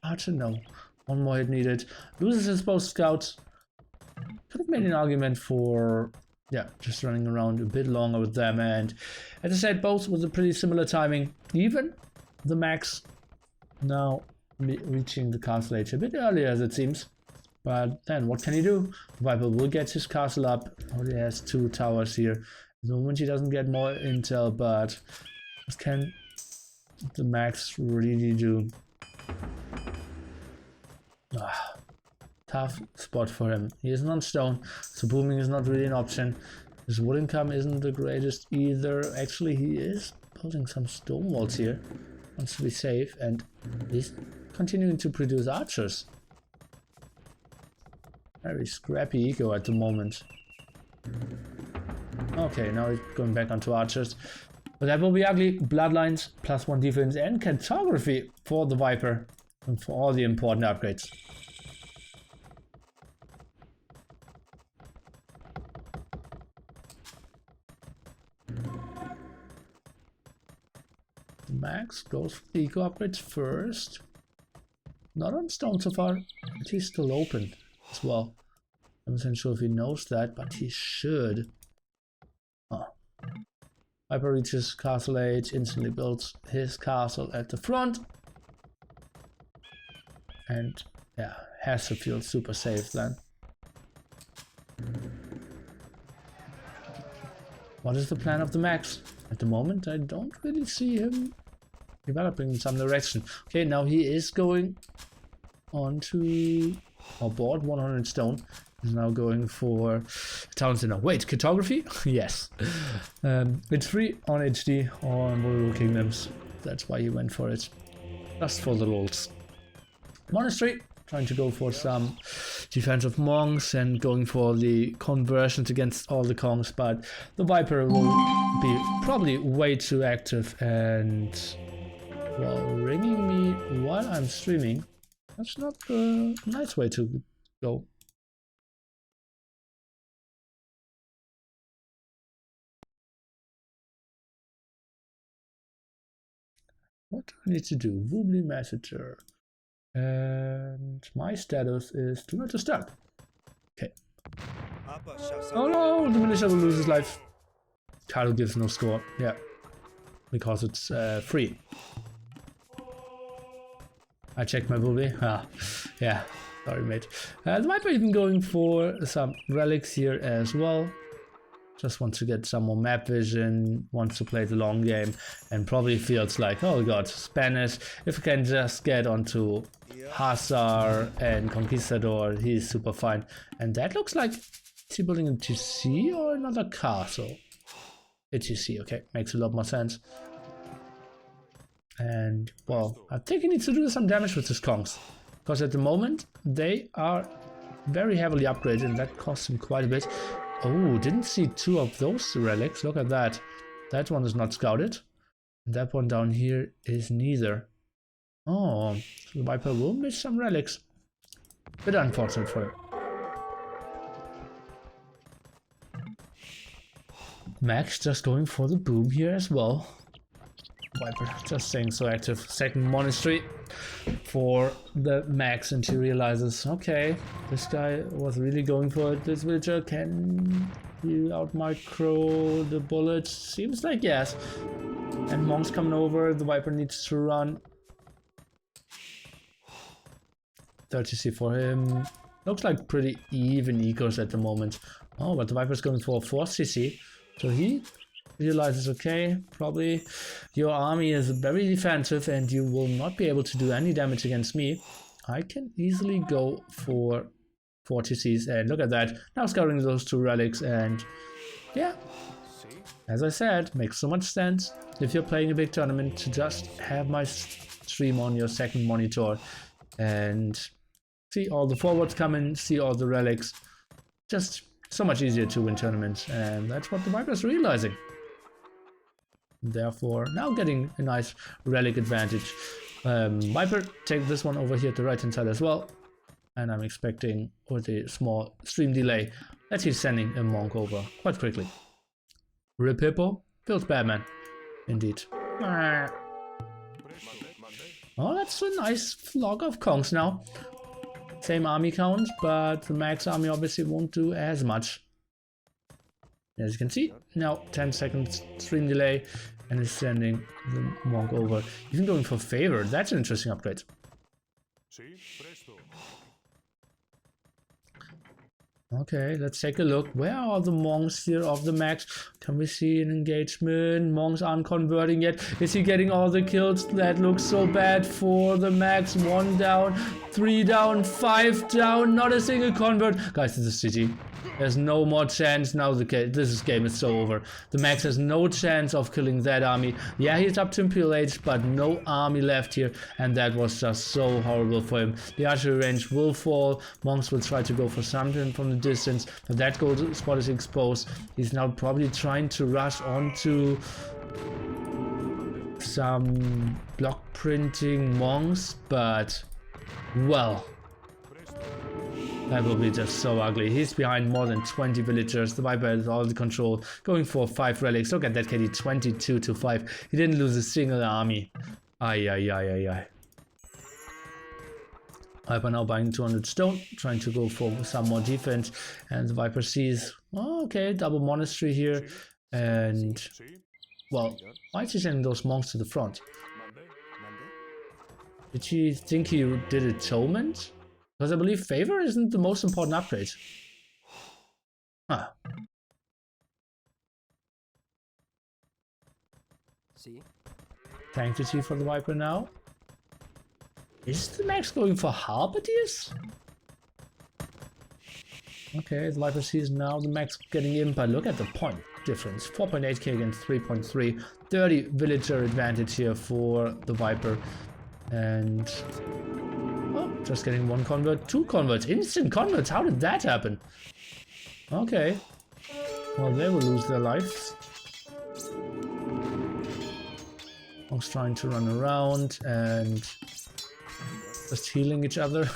archer? No. One more hit needed. Loses his both scouts. Could have made an argument for, yeah, just running around a bit longer with them. And as I said, both with a pretty similar timing. Even the Max now reaching the Castle Age a bit earlier, as it seems. But then what can he do? Viper will get his castle up. Only has 2 towers here. At the moment he doesn't get more intel, but what can the Max really do? Tough spot for him. He is on stone, so booming is not really an option. His wood income isn't the greatest either. Actually, he is building some stone walls here. Wants to be safe, and he's continuing to produce archers. Very scrappy eco at the moment. Okay, now he's going back onto archers. But that will be ugly. Bloodlines, +1 defense, and cartography for the Viper. And for all the important upgrades. The Max goes for the eco upgrades first. Not on stone so far, but he's still open as well. I'm not sure if he knows that, but he should. Oh. Viper reaches Castle Age, instantly builds his castle at the front. And yeah, has to feel super safe then. What is the plan of the Max? At the moment, I don't really see him developing in some direction. Okay, now he is going on to our board, 100 stone. He's now going for town center. Wait, cartography? Yes. It's free on HD on Wololokingdoms. That's why he went for it. Just for the rolls. Monastery, trying to go for some defensive monks and going for the conversions against all the Kongs, but the Viper will be probably way too active and, well, ringing me while I'm streaming. That's not a nice way to go. What do I need to do? Woobly messenger. And my status is do not disturb. Okay. Oh no, the militia will lose his life. Carlo gives no score. Yeah. Because it's free. I checked my Woobly. Ah, yeah. Sorry, mate. The Viper even going for some relics here as well. Just wants to get some more map vision, wants to play the long game, and probably feels like, oh god, Spanish. If we can just get onto Hazard and Conquistador, he's super fine. And that looks like, is he building a TC or another castle? A TC, okay, makes a lot more sense. And, well, I think he needs to do some damage with his conks. Because at the moment, they are very heavily upgraded, and that costs him quite a bit. Oh, didn't see two of those relics. Look at that. That one is not scouted. And that one down here is neither. Oh, the Viper will miss some relics. Bit unfortunate for him. Max just going for the boom here as well. Viper just staying so active. Second monastery for the Max, and he realizes, okay, this guy was really going for it. This villager can he out micro the bullets? Seems like yes. And monks coming over. The Viper needs to run. 30C for him. Looks like pretty even ecos at the moment. Oh, but the Viper's going for 4cc. So he realizes, okay, probably your army is very defensive and you will not be able to do any damage against me. I can easily go for 40Cs, and look at that. Now scouting those two relics, and yeah, as I said, makes so much sense if you're playing a big tournament to just have my stream on your second monitor and see all the forwards coming, see all the relics. Just so much easier to win tournaments, and that's what the Viper's realizing. Therefore, now getting a nice relic advantage. Viper, take this one over here to the right hand side as well. And I'm expecting, with a small stream delay, that he's sending a monk over quite quickly. Rip Hippo, feels bad, man. Indeed. Oh, that's a nice flock of conks now. Same army count, but the Max army obviously won't do as much. As you can see, now 10 seconds stream delay, and is sending the monk over. Even going for favor, that's an interesting upgrade. Okay, let's take a look. Where are the monks here of the Max? Can we see an engagement? Monks aren't converting yet. Is he getting all the kills? That looks so bad for the Max. 1 down, 3 down, 5 down. Not a single convert. Guys, this is GG. There's no more chance now. This game is so over. The Max has no chance of killing that army. Yeah, he's up to Imperial Age, but no army left here, and that was just so horrible for him. The archery range will fall. Monks will try to go for something from the distance, but that goal spot is exposed. He's now probably trying to rush onto some block printing monks, but well, that will be just so ugly. He's behind more than 20 villagers. The Viper has all the control, going for 5 relics. Look at that KD, 22 to 5. He didn't lose a single army. Ay, ay, ay, ay, ay. Viper now buying 200 stone, trying to go for some more defense. And the Viper sees, oh, okay, double monastery here. And, well, why is he sending those monks to the front? Did he think he did atonement? Because I believe favor isn't the most important upgrade. Huh. Sanctity for the Viper now. Is the Max going for halberdiers? Okay, the Viper sees now the Max getting in, but look at the point difference. 4.8k against 3.3. 30 villager advantage here for the Viper. And oh, just getting 1 convert, 2 converts, instant converts. How did that happen? Okay. Well, they will lose their lives. Monks trying to run around and just healing each other.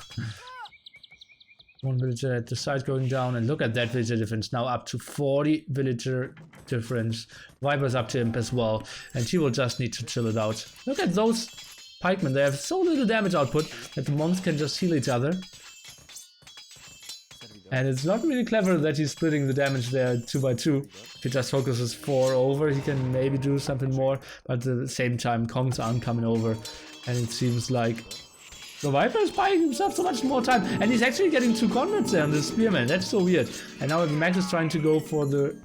1 villager at the side going down, and look at that villager difference now up to 40 villager difference. Viper's up to imp as well, and he will just need to chill it out. Look at those pikemen, they have so little damage output that the monks can just heal each other. And it's not really clever that he's splitting the damage there 2 by 2. If he just focuses 4 over, he can maybe do something more, but at the same time Kongs aren't coming over, and it seems like the Viper is buying himself so much more time, and he's actually getting 2 converts there on the Spearman. That's so weird. And now the Max is trying to go for the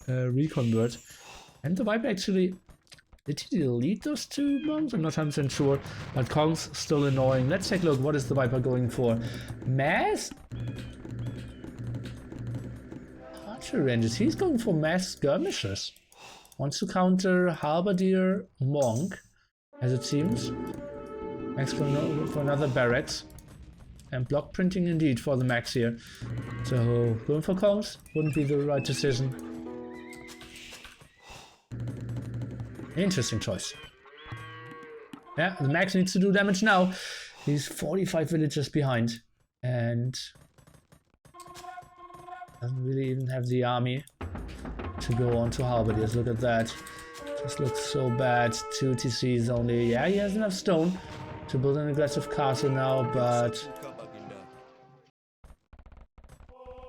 reconvert. And the Viper actually... Did he delete those 2 monks? I'm not 100% sure. But Kong's still annoying. Let's take a look. What is the Viper going for? Mass? Archer ranges. He's going for mass skirmishers. Wants to counter Halberdier Monk, as it seems. Max for another barracks. And block printing indeed for the Max here. So going for Kongs wouldn't be the right decision. Interesting choice. Yeah, the Max needs to do damage now. He's 45 villagers behind. And doesn't really even have the army to go on to Halberdiers. Look at that. Just looks so bad. 2 TCs only. Yeah, he has enough stone to build an aggressive castle now, but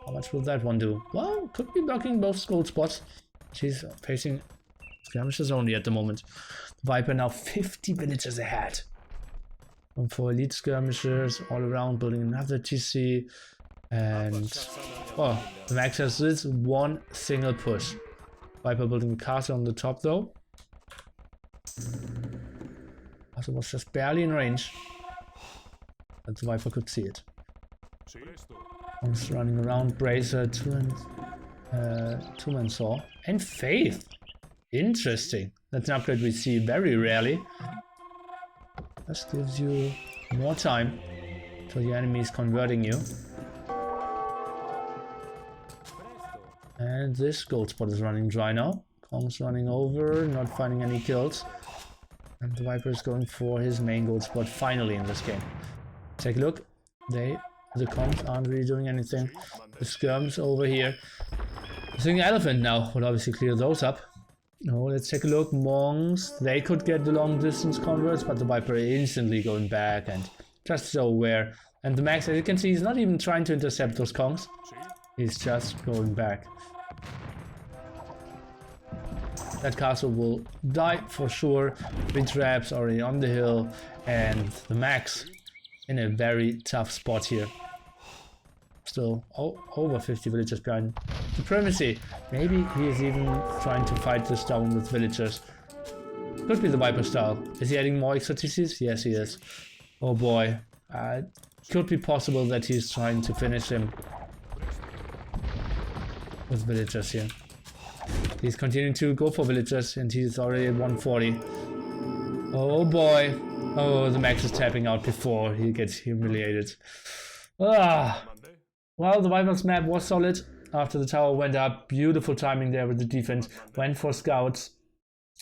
how much will that one do? Well, could be blocking both gold spots. She's facing skirmishes only at the moment. Viper now 50 villages ahead. And for elite skirmishers all around, building another TC. And oh, the Max has this one single push. Viper building a castle on the top though. Castle was just barely in range. But the Viper could see it. He's running around, Bracer, two-man saw, and Faith. Interesting. That's an upgrade we see very rarely. This gives you more time till your enemy is converting you. And this gold spot is running dry now. Kong's running over, not finding any kills. And the Viper is going for his main gold spot finally in this game. Take a look. The Kongs aren't really doing anything. The skirms over here. I think the elephant now would obviously clear those up. Oh, let's take a look. Monks, they could get the long distance converts, but the Viper instantly going back and just so aware. And the Max, as you can see, he's not even trying to intercept those Kongs. He's just going back. That castle will die for sure. 3 traps already on the hill, and the Max in a very tough spot here. Still over 50 villagers behind. Supremacy. Maybe he is even trying to fight this down with villagers. Could be the Viper style. Is he adding more extra TCs? Yes, he is. Oh boy. Could be possible that he's trying to finish him with villagers here. He's continuing to go for villagers, and he's already at 140. Oh boy. Oh, the Max is tapping out before he gets humiliated. Ah. Well, the Viper's map was solid after the tower went up. Beautiful timing there with the defense. Went for scouts.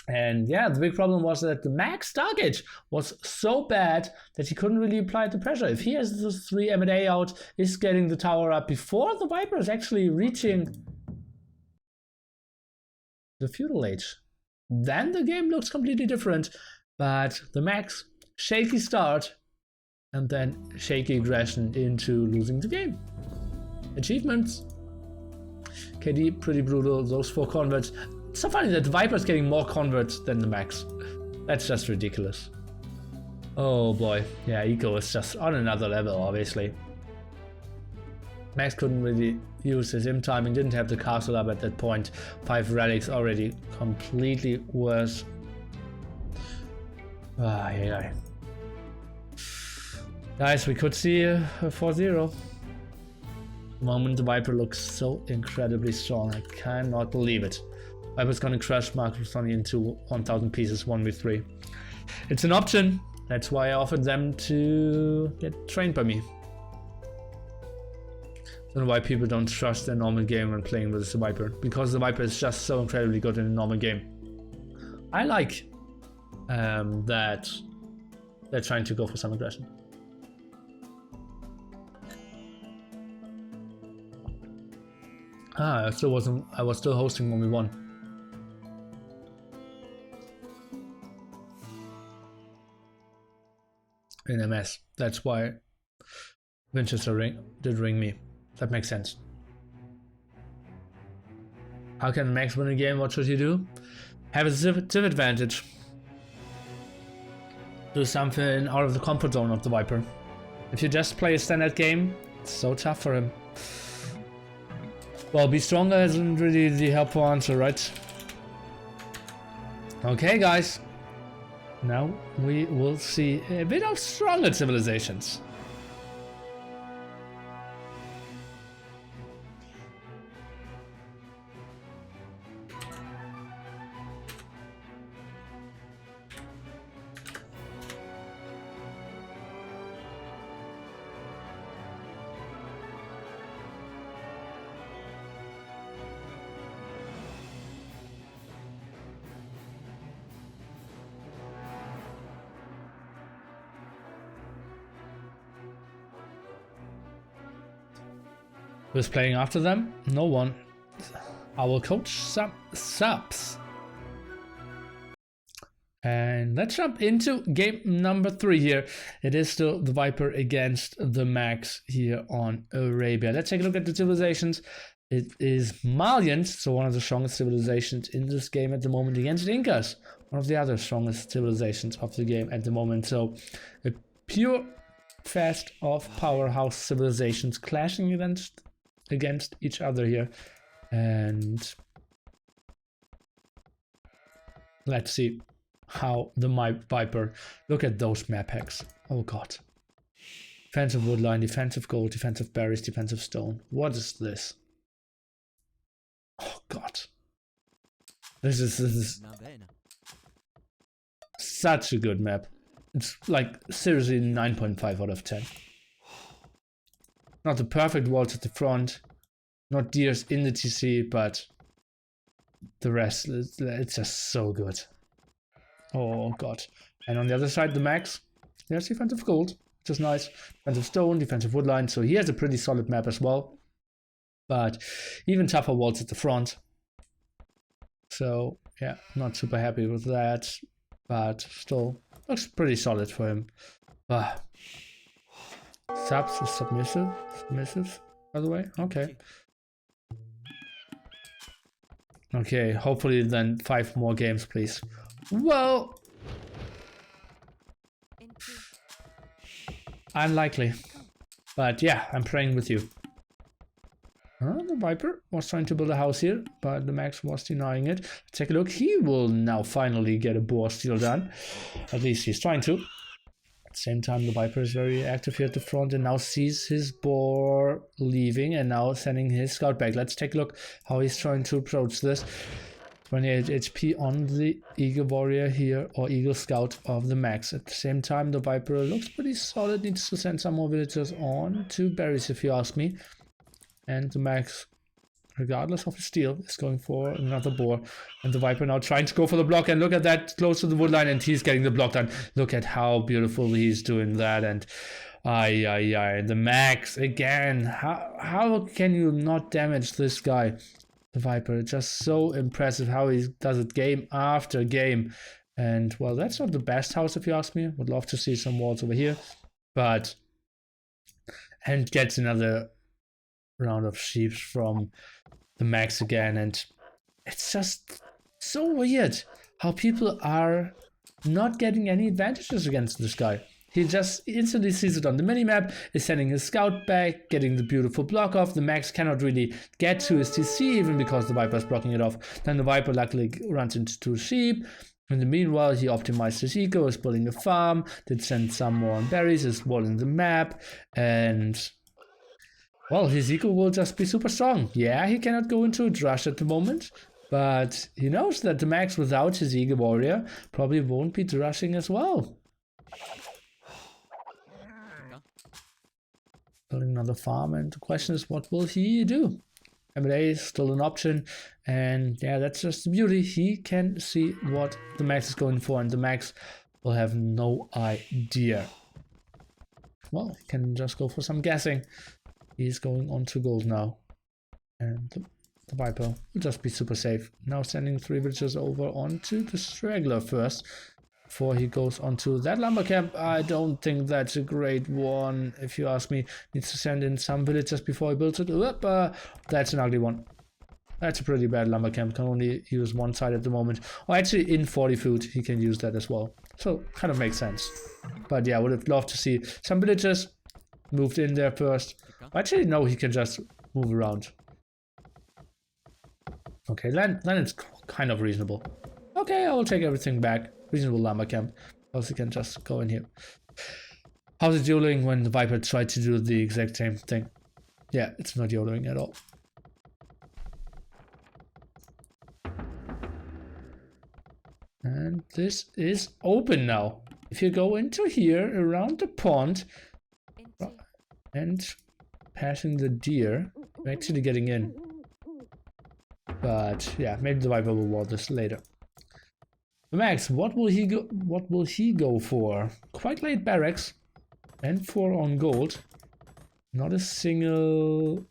And yeah, the big problem was that the Max Stargate was so bad that he couldn't really apply the pressure. If he has those 3 M&A out, is getting the tower up before the Viper is actually reaching the feudal age, then the game looks completely different. But the Max, shaky start, and then shaky aggression into losing the game. Achievements. KD, pretty brutal. Those 4 converts. It's so funny that the Viper's getting more converts than the Max. That's just ridiculous. Oh boy. Yeah, Eco is just on another level, obviously. Max couldn't really use his imp timing, didn't have the castle up at that point. 5 relics already completely worse. Yeah. Guys, we could see a 4-0. The moment the Viper looks so incredibly strong, I cannot believe it. Viper's gonna crush Marcus Sonny into 1000 pieces 1v3. It's an option, that's why I offered them to get trained by me. I don't know why people don't trust their normal game when playing with the Viper, because the Viper is just so incredibly good in a normal game. I like that they're trying to go for some aggression. Ah, I still wasn't. I was still hosting when we won. In MS. That's why Winchester did ring me. That makes sense. How can Max win a game? What should he do? Have a civ advantage. Do something out of the comfort zone of the Viper. If you just play a standard game, it's so tough for him. Well, be stronger isn't really the helpful answer, right? Okay, guys. Now we will see a bit of stronger civilizations. Who's playing after them? No one. I will coach some subs. And let's jump into game number 3 here. It is still the Viper against the Max here on Arabia. Let's take a look at the civilizations. It is Malians, so one of the strongest civilizations in this game at the moment, against Incas, one of the other strongest civilizations of the game at the moment. So a pure fest of powerhouse civilizations clashing against each other here. And let's see how the Viper, look at those map hacks. Oh god. Defensive woodline, defensive gold, defensive berries, defensive stone. What is this? Oh god. This is such a good map. It's like seriously 9.5 out of 10. Not the perfect walls at the front, not deers in the TC, but the rest, it's just so good. Oh god. And on the other side, the Max, there's defensive gold, which is nice. Defensive stone, defensive woodline, so he has a pretty solid map as well. But even tougher walls at the front. So yeah, not super happy with that, but still looks pretty solid for him. Subs is submissive, by the way. Okay. Okay, hopefully then 5 more games, please. Well, unlikely. But yeah, I'm praying with you. The Viper was trying to build a house here, but the Max was denying it. Let's take a look. He will now finally get a boar steal done. At least he's trying to. At the same time, the Viper is very active here at the front and now sees his boar leaving and now sending his scout back. Let's take a look how he's trying to approach this. 28 HP on the Eagle Warrior here, or Eagle Scout of the Max. At the same time, the Viper looks pretty solid, needs to send some more villagers on to berries, if you ask me. And the Max, regardless of his steal, is going for another boar. And the Viper now trying to go for the block, and look at that, close to the woodline, and he's getting the block done. Look at how beautiful he's doing that, and the Max again. How can you not damage this guy? The Viper, just so impressive how he does it game after game. And well, that's not the best house, if you ask me. Would love to see some walls over here, but and gets another round of sheep from the Max again. And it's just so weird how people are not getting any advantages against this guy. He just instantly sees it on the minimap, is sending his scout back, getting the beautiful block off. The Max cannot really get to his TC even because the Viper is blocking it off. Then the Viper luckily runs into 2 sheep. In the meanwhile, he optimized his eco, is building a farm, did send some more on berries, is walling the map, and well, his eco will just be super strong. Yeah, he cannot go into a rush at the moment, but he knows that the Max without his Eagle Warrior probably won't be rushing as well. Building another farm, and the question is, what will he do? M&A is still an option, and yeah, that's just the beauty. He can see what the Max is going for, and the Max will have no idea. Well, he can just go for some guessing. He's going on to gold now, and the The Viper will just be super safe. Now sending 3 villagers over onto the straggler first. Before he goes onto that lumber camp. I don't think that's a great one, if you ask me. Needs to send in some villagers before he builds it. That's an ugly one. That's a pretty bad lumber camp. Can only use one side at the moment. Or actually in 40 food he can use that as well. So kind of makes sense. But yeah, I would have loved to see some villagers moved in there first. Actually no, he can just move around. Okay, then it's kind of reasonable. Okay, I will take everything back. Reasonable lumber camp. Also can just go in here. How's it YOLOing when the Viper tried to do the exact same thing? Yeah, it's not YOLOing at all. And this is open now. If you go into here, around the pond, and passing the deer, you're actually getting in. But yeah, maybe the Viper will ward this later. TheMax, what will he go for? Quite late barracks and 4 on gold. Not a single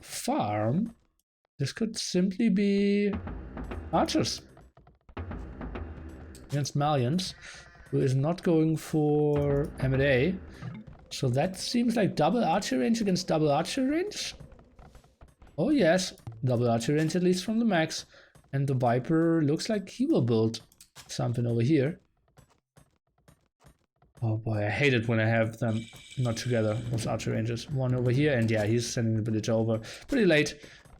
farm. This could simply be archers against Malians, who is not going for M&A. So that seems like double archer range against double archer range. Oh yes, double archer range at least from TheMax. And the Viper looks like he will build something over here. Oh boy, I hate it when I have them not together, those archer ranges. One over here, and yeah, he's sending the village over pretty late.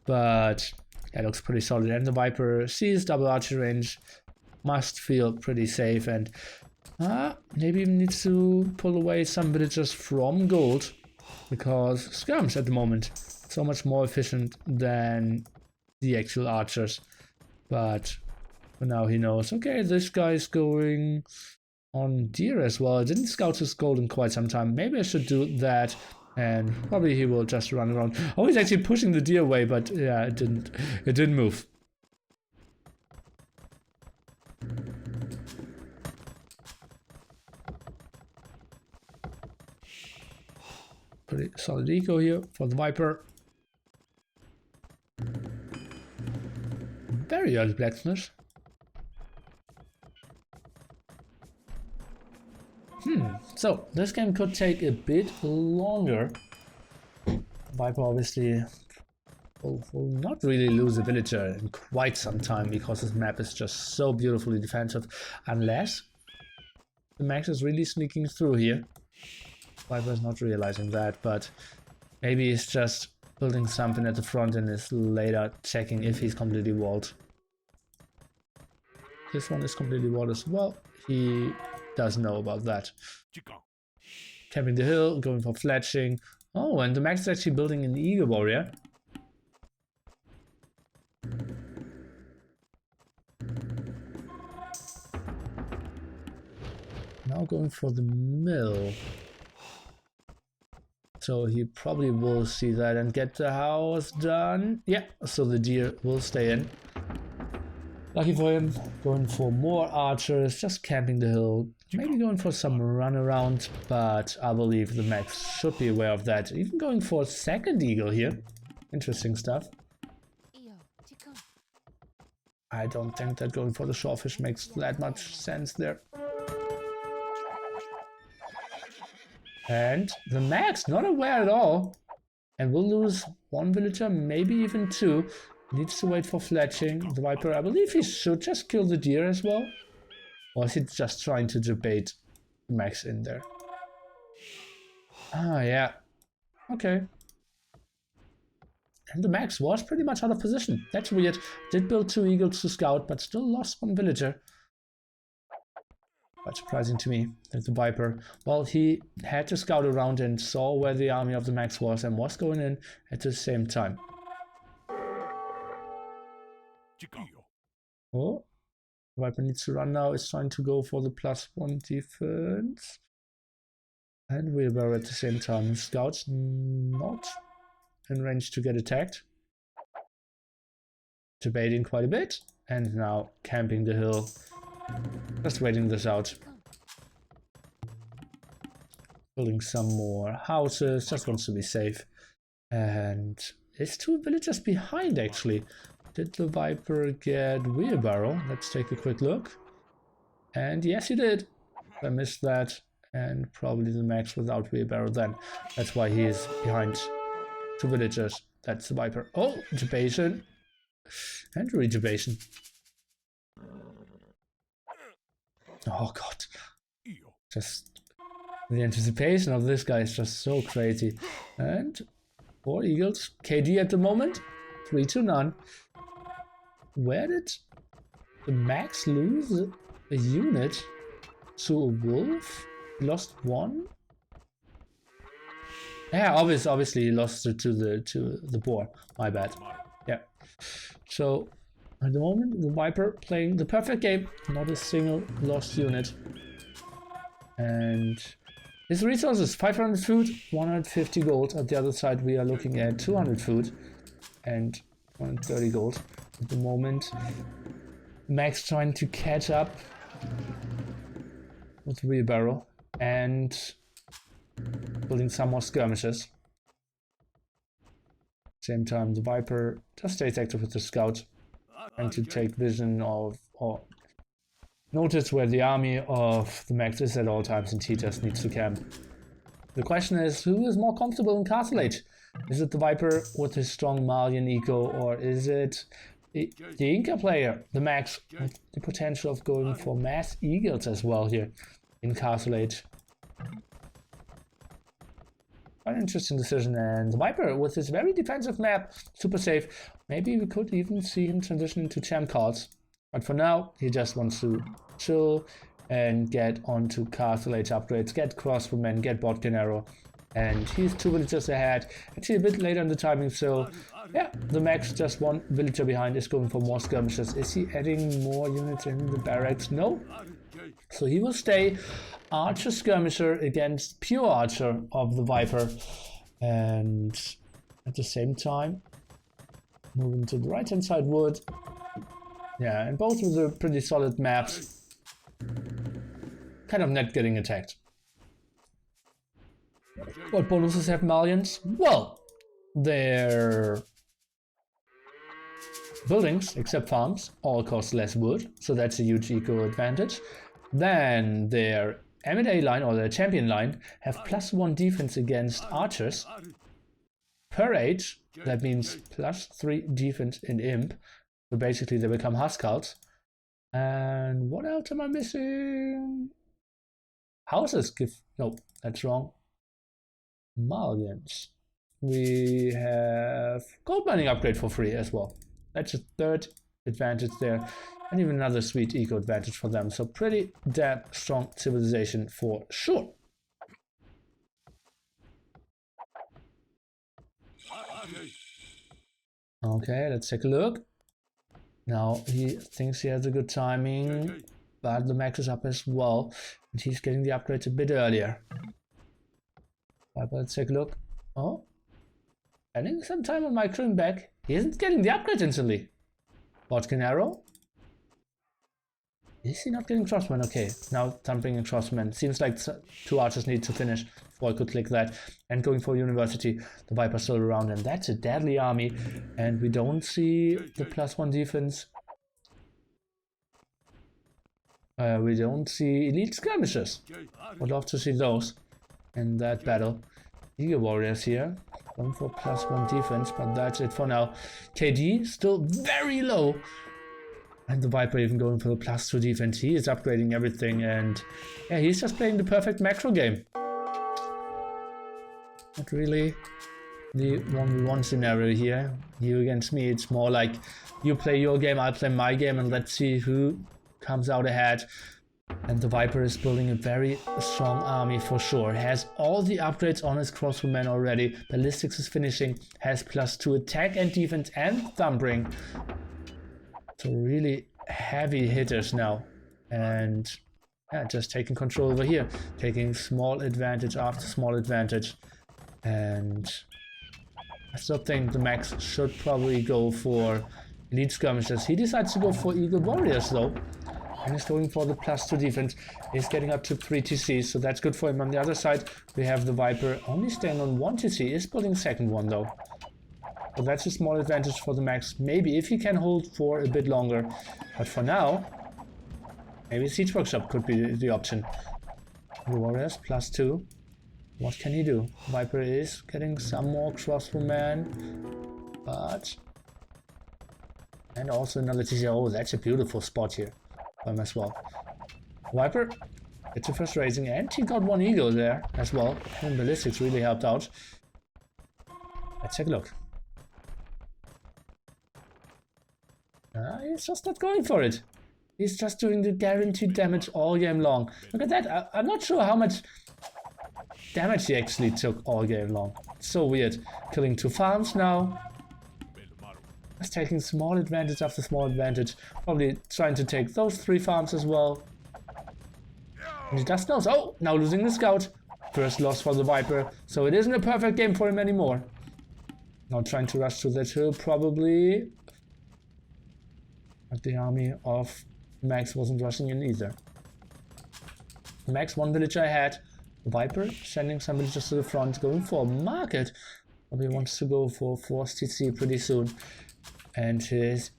But yeah, looks pretty solid. And the Viper sees double archer range. Must feel pretty safe, and maybe even needs to pull away some villagers from gold. Because skirms at the moment so much more efficient than the actual archers. But for now he knows, okay, this guy's going on deer as well. I didn't scout his gold in quite some time. Maybe I should do that, and probably he will just run around. Oh, he's actually pushing the deer away, but yeah, it didn't move. Pretty solid eco here for the Viper. Very early blacksmith. So this game could take a bit longer. Viper obviously will not really lose a villager in quite some time, because this map is just so beautifully defensive, unless TheMax is really sneaking through here. Viper is not realizing that, but maybe he's just building something at the front and is later checking if he's completely walled. This one is completely walled as well. He does know about that. Camping the hill, going for fletching. Oh, and TheMax is actually building an eagle warrior. Now going for the mill. So he probably will see that and get the house done. Yeah, so the deer will stay in. Lucky for him, going for more archers, just camping the hill. Maybe going for some run around, but I believe TheMax should be aware of that. Even going for a second eagle here. Interesting stuff. I don't think that going for the shorefish makes that much sense there. And TheMax not aware at all, and will lose 1 villager, maybe even 2. Needs to wait for fletching. The Viper, I believe he should just kill the deer as well. Or is he just trying to debate TheMax in there? Ah, yeah. Okay. And TheMax was pretty much out of position. That's weird. Did build 2 eagles to scout, but still lost 1 villager. Quite surprising to me that the Viper, well, he had to scout around and saw where the army of TheMax was and was going in at the same time. Oh, Viper needs to run now. It's trying to go for the +1 defense. And we were at the same time. Scouts not in range to get attacked. Debating quite a bit. And now camping the hill. Just waiting this out. Building some more houses. Just wants to be safe. And is 2 villagers behind actually. Did the Viper get wheelbarrow? Let's take a quick look. And yes, he did. I missed that. And probably the Max without wheelbarrow then. That's why he is behind 2 villagers. That's the Viper. Oh, intubation. And reintubation. Oh god. Just the anticipation of this guy is just so crazy. And 4 eagles. KD at the moment. 3 to none. Where did the Max lose a unit to a wolf? He lost 1. Yeah, obviously he lost it to the boar. My bad. Yeah. So at the moment the Viper playing the perfect game, not a single lost unit. And his resources 500 food, 150 gold. At the other side we are looking at 200 food and 130 gold. At the moment Max trying to catch up with wheelbarrow and building some more skirmishes. Same time the Viper just stays active with the scout, trying to take vision of or notice where the army of the Max is at all times, and he just needs to camp. The question is, who is more comfortable in Castle Age? Is it the Viper with his strong Malian eco, or is it the Inca player, the Max, with the potential of going for mass eagles as well here in Castle Age? Quite an interesting decision, and the Viper with his very defensive map, super safe. Maybe we could even see him transition into champ cards, but for now he just wants to chill and get onto Castle Age upgrades, get crossbowmen, get botkin arrow, and he's 2 villagers ahead. Actually a bit later in the timing, so yeah, the Max just 1 villager behind is going for more skirmishes. Is he adding more units in the barracks? No. So he will stay archer skirmisher against pure archer of the Viper, and at the same time moving to the right hand side wood. Yeah, and both with the pretty solid maps, kind of not getting attacked. What bonuses have Malians? Well, their buildings, except farms, all cost less wood, so that's a huge eco advantage. Then their M&A line, or their champion line, have +1 defense against archers per age. That means +3 defense in imp. So basically they become Huskarls. And what else am I missing? Houses give... no, that's wrong. Malians. We have gold mining upgrade for free as well. That's a 3rd advantage there. And even another sweet eco advantage for them. So pretty damn strong civilization for sure. Okay, let's take a look. Now he thinks he has a good timing, but the Max is up as well, and he's getting the upgrades a bit earlier. But let's take a look. Oh, spending some time on my trim back. He isn't getting the upgrades instantly. Botkin arrow. Is he not getting crossman? Okay, now thumping and crossman. Seems like 2 archers need to finish before I could click that. And going for university, the Viper's still around, and that's a deadly army. And we don't see the +1 defense. We don't see elite skirmishes. Would love to see those in that battle. Eagle warriors here, going for +1 defense, but that's it for now. KD still very low. And the Viper even going for the +2 defense. He is upgrading everything, and yeah, he's just playing the perfect macro game. Not really the 1v1 scenario here. You against me, it's more like you play your game, I play my game, and let's see who comes out ahead. And the Viper is building a very strong army for sure. Has all the upgrades on his crossbowmen already. Ballistics is finishing, has +2 attack and defense and thumbring. So really heavy hitters now, and yeah, just taking control over here, taking small advantage after small advantage. And I still think the Max should probably go for elite skirmishes. He decides to go for Eagle Warriors though, and he's going for the +2 defense. He's getting up to 3 TC, so that's good for him. On the other side, we have the Viper only staying on 1 TC, is building a second one though. So that's a small advantage for the Max. Maybe if he can hold for a bit longer. But for now, maybe Siege Workshop could be the option. The Warriors +2. What can he do? Viper is getting some more crossbowmen. But... and also another TC. Oh, that's a beautiful spot here for him as well. Viper, it's the first raising, and he got one eagle there as well. And ballistics really helped out. Let's take a look. He's just not going for it. He's just doing the guaranteed damage all game long. Look at that. I'm not sure how much damage he actually took all game long. It's so weird. Killing 2 farms now. Just taking small advantage after small advantage. Probably trying to take those 3 farms as well. And he just knows. Oh, now losing the scout. First loss for the Viper. So it isn't a perfect game for him anymore. Now trying to rush to that hill probably. But the army of Max wasn't rushing in either. Max 1 villager ahead. Viper sending some villagers to the front, going for market. Probably wants to go for forced TC pretty soon. And his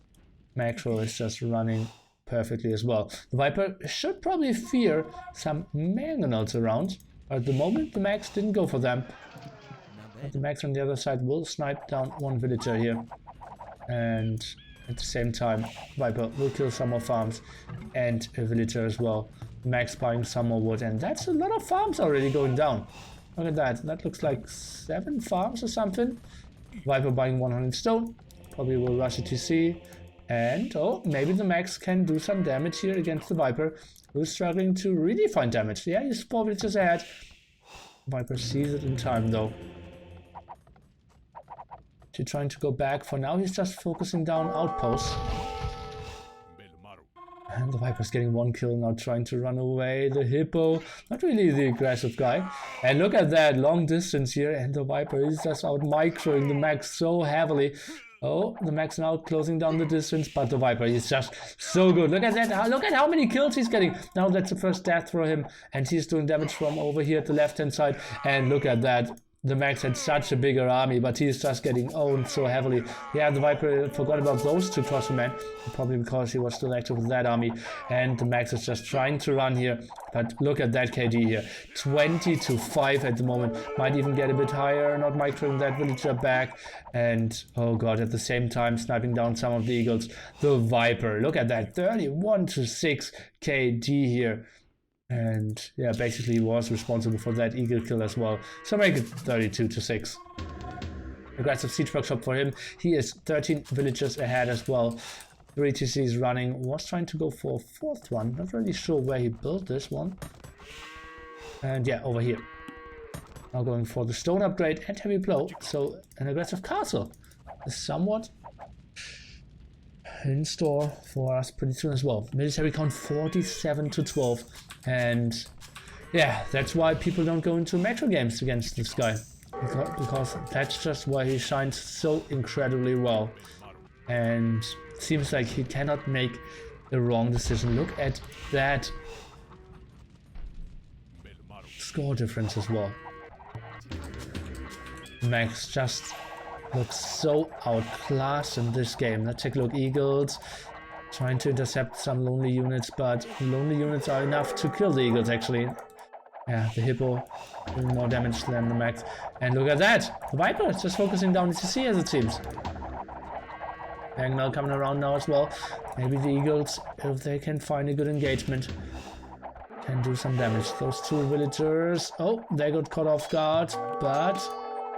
macro is just running perfectly as well. The Viper should probably fear some mangonels around. But at the moment the Max didn't go for them. But the Max on the other side will snipe down 1 villager here. And at the same time, Viper will kill some more farms and a villager as well. Max buying some more wood, and that's a lot of farms already going down. Look at that. That looks like 7 farms or something. Viper buying 100 stone. Probably will rush it to sea. And, oh, maybe the Max can do some damage here against the Viper, who's struggling to really find damage. Yeah, he's 4 villages ahead. Viper sees it in time, though. Trying to go back. For now, he's just focusing down outposts. And the Viper's getting 1 kill now, trying to run away. The Hippo, not really the aggressive guy. And look at that long distance here, and the Viper is just out microing the Max so heavily. Oh, the Max now closing down the distance, but the Viper is just so good. Look at that. Look at how many kills he's getting. Now that's the first death for him, and he's doing damage from over here at the left-hand side. And look at that. The Max had such a bigger army, but he's just getting owned so heavily. Yeah, the Viper forgot about those 2 crossbowmen, probably because he was still active with that army. And the Max is just trying to run here. But look at that KD here. 20-5 at the moment. Might even get a bit higher, not microing that villager back. And, oh god, at the same time, sniping down some of the eagles. The Viper, look at that. 31-6 KD here. And yeah, basically was responsible for that eagle kill as well. So make it 32-6. Aggressive siege workshop for him. He is 13 villagers ahead as well. 3 TCs running. Was trying to go for a 4th one. Not really sure where he built this one. And yeah, over here. Now going for the stone upgrade and heavy blow. So an aggressive castle is somewhat in store for us pretty soon as well. Military count 47-12. And yeah, that's why people don't go into macro games against this guy. Because that's just why he shines so incredibly well. And it seems like he cannot make the wrong decision. Look at that score difference as well. Max just looks so outclassed in this game. Let's take a look. Eagles trying to intercept some lonely units, but lonely units are enough to kill the eagles actually. Yeah, the Hippo doing more damage than the Max. And look at that! The Viper is just focusing down the CC as it seems. Mangonel coming around now as well. Maybe the eagles, if they can find a good engagement, can do some damage. Those 2 villagers, oh, they got caught off guard, but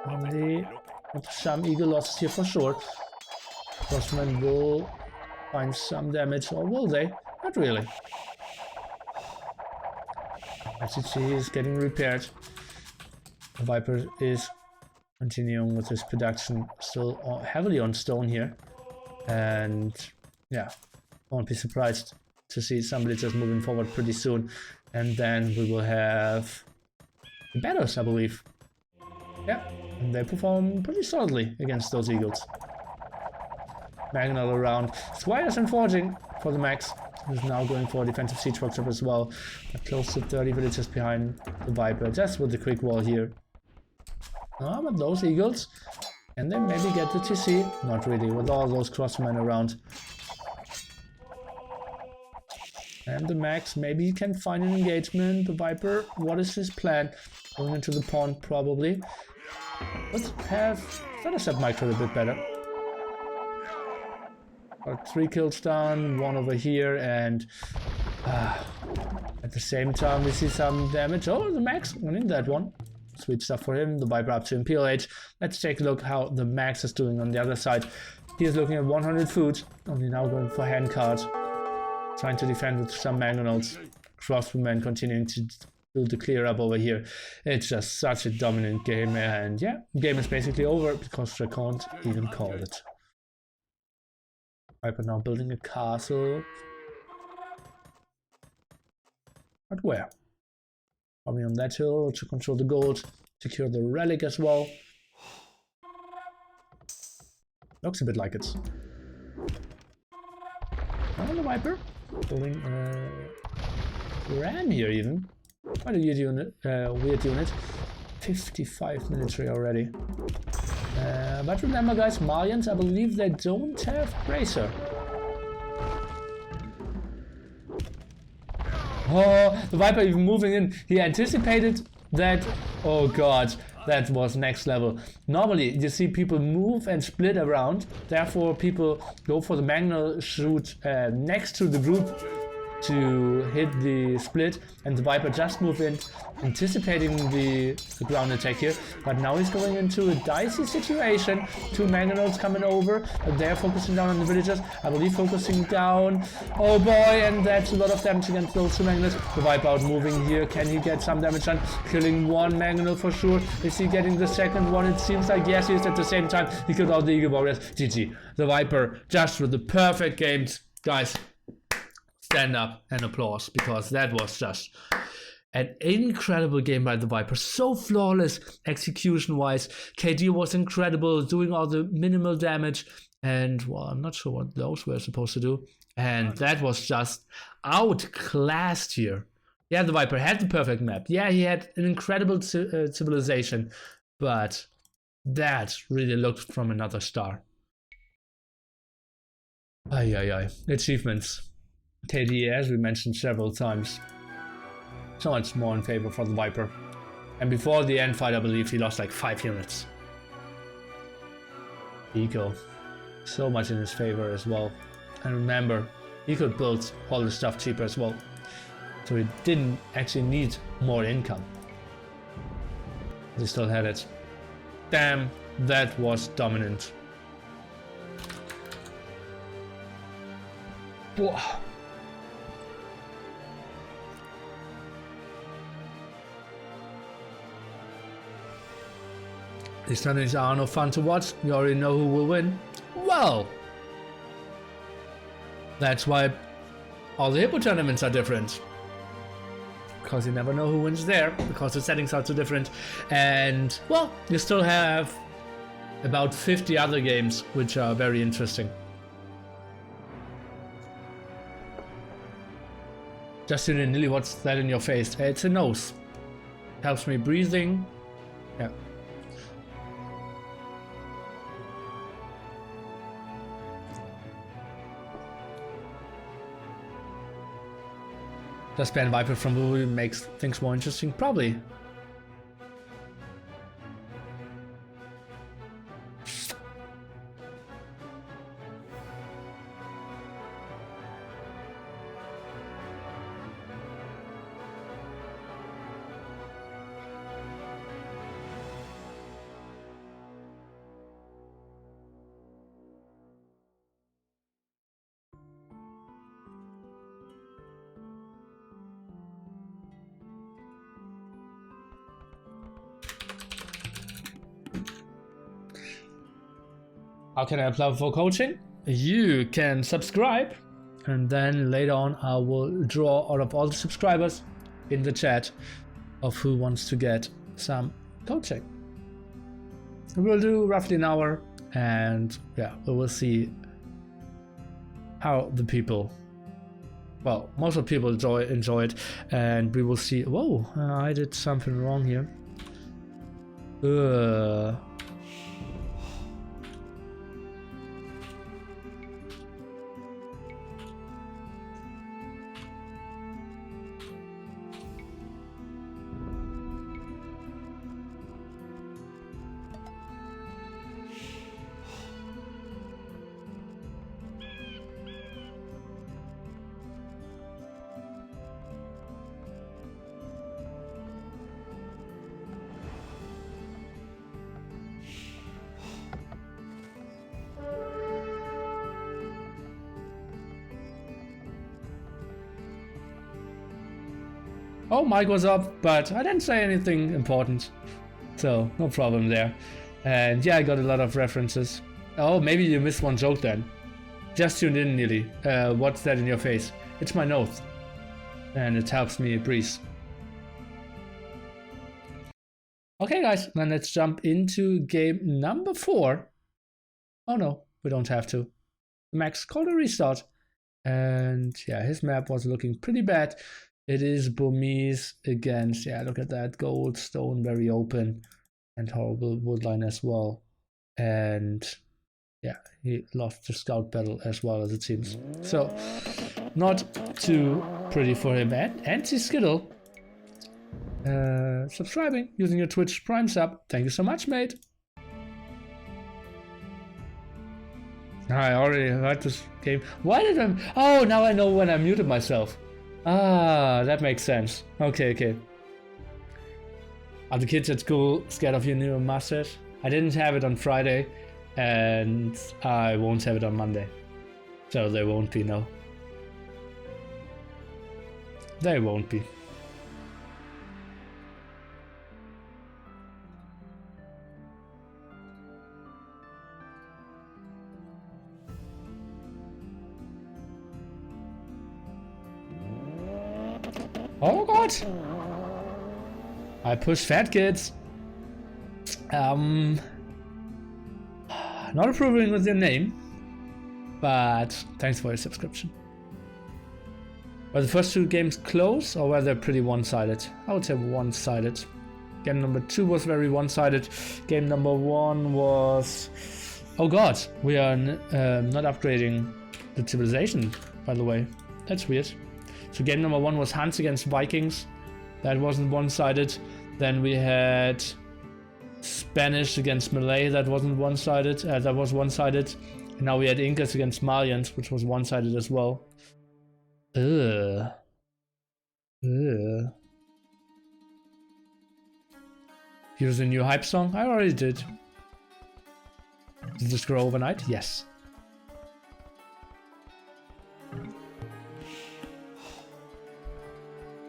already some eagle losses here for sure. Crossmen will find some damage, or will they? Not really. SCG is getting repaired. The Viper is continuing with his production, still heavily on stone here. And yeah, won't be surprised to see somebody just moving forward pretty soon. And then we will have the batters, I believe. Yeah, and they perform pretty solidly against those eagles. Mangonel around. Squires and Forging for the Max, who's now going for a defensive siege workshop as well. But close to 30 villagers behind the Viper, just with the quick wall here. But those eagles Can they maybe get the TC? Not really, with all those crossmen around. And the Max, maybe he can find an engagement. The Viper, what is his plan? Going into the pond, probably. Let's have Featherstep Micro a bit better. Got 3 kills down, 1 over here, and at the same time we see some damage. Oh, the Max winning that one. Sweet stuff for him. The Viper up to MPLH. Let's take a look how the Max is doing on the other side. He is looking at 100 food, only now going for handcard. Trying to defend with some mangonels. Crossbowmen continuing to do the clear up over here. It's just such a dominant game, and yeah, the game is basically over because I can't even call it. Viper now building a castle. But where? Probably on that hill to control the gold, secure the relic as well. Looks a bit like it. Oh, the Viper building ram here even. Quite a weird unit. 55 military already. But remember guys, Malians, I believe they don't have Bracer. Oh, the Viper even moving in. He anticipated that. Oh god, that was next level. Normally, you see people move and split around. Therefore, people go for the Magnal shoot next to the group to hit the split, and the Viper just moved in, anticipating the ground attack here. But now he's going into a dicey situation. 2 Mangonels coming over, but they're focusing down on the villagers. I believe focusing down. Oh boy, and that's a lot of damage against those 2 Mangonels. The Viper out moving here. Can he get some damage done? Killing 1 Mangonel for sure. Is he getting the second one? It seems like yes, he is. At the same time, he killed all the Eagle Warriors. GG. The Viper just with the perfect games. Guys, stand up and applause, because that was just an incredible game by the Viper. So flawless execution wise. KD was incredible, doing all the minimal damage, and well, I'm not sure what those were supposed to do, and that was just outclassed here. Yeah, the Viper had the perfect map. Yeah, he had an incredible civilization, but that really looked from another star. Achievements. KD, as we mentioned several times, so much more in favor for the Viper. And before the end fight, I believe he lost like 5 units. Eco, so much in his favor as well. And remember, he could build all the stuff cheaper as well, so he didn't actually need more income. He still had it. Damn, that was dominant. Whoa. These tournaments are no fun to watch. You already know who will win. Well, that's why all the Hippo tournaments are different. Because you never know who wins there, because the settings are too different. And, well, you still have about 50 other games which are very interesting. Justin and Lily, what's that in your face? It's a nose. Helps me breathing. Yeah. Does ban Viper from Woo makes things more interesting? Probably. How can I apply for coaching? You can subscribe, and then later on I will draw out of all the subscribers in the chat of who wants to get some coaching. We'll do roughly an hour, and yeah, we will see how the people, well, most of the people enjoy it, and we will see. Whoa, I did something wrong here. Oh, mic was up, but I didn't say anything important. So, no problem there. And yeah, I got a lot of references. Oh, maybe you missed one joke then. Just tuned in nearly. What's that in your face? It's my nose. And it helps me breathe. Okay guys, then let's jump into game number 4. Oh no, we don't have to. Max called a restart. And yeah, his map was looking pretty bad. It is Burmese against, yeah, look at that, gold, stone, very open. And horrible woodline as well. And yeah, he lost the scout battle as well as it seems. So, not too pretty for him. And Anti-Skittle. Subscribing using your Twitch Prime sub. Thank you so much, mate. I already heard this game. Why did I? Oh, now I know when I muted myself. Ah, that makes sense. Okay. Are the kids at school scared of your new mustache? I didn't have it on Friday, and I won't have it on Monday. So they won't be, no. They won't be. Oh god! I push fat kids. Not approving with your name, but thanks for your subscription. Were the first 2 games close or were they pretty one-sided? I would say one-sided. Game number 2 was very one-sided. Game number 1 was... Oh god, we are not upgrading the civilization, by the way. That's weird. So game number 1 was Huns against Vikings. That wasn't one-sided. Then we had Spanish against Malay. That wasn't one-sided. That was one-sided. And now we had Incas against Malians, which was one-sided as well. Ugh. Here's a new hype song. I already did. Did this grow overnight? Yes.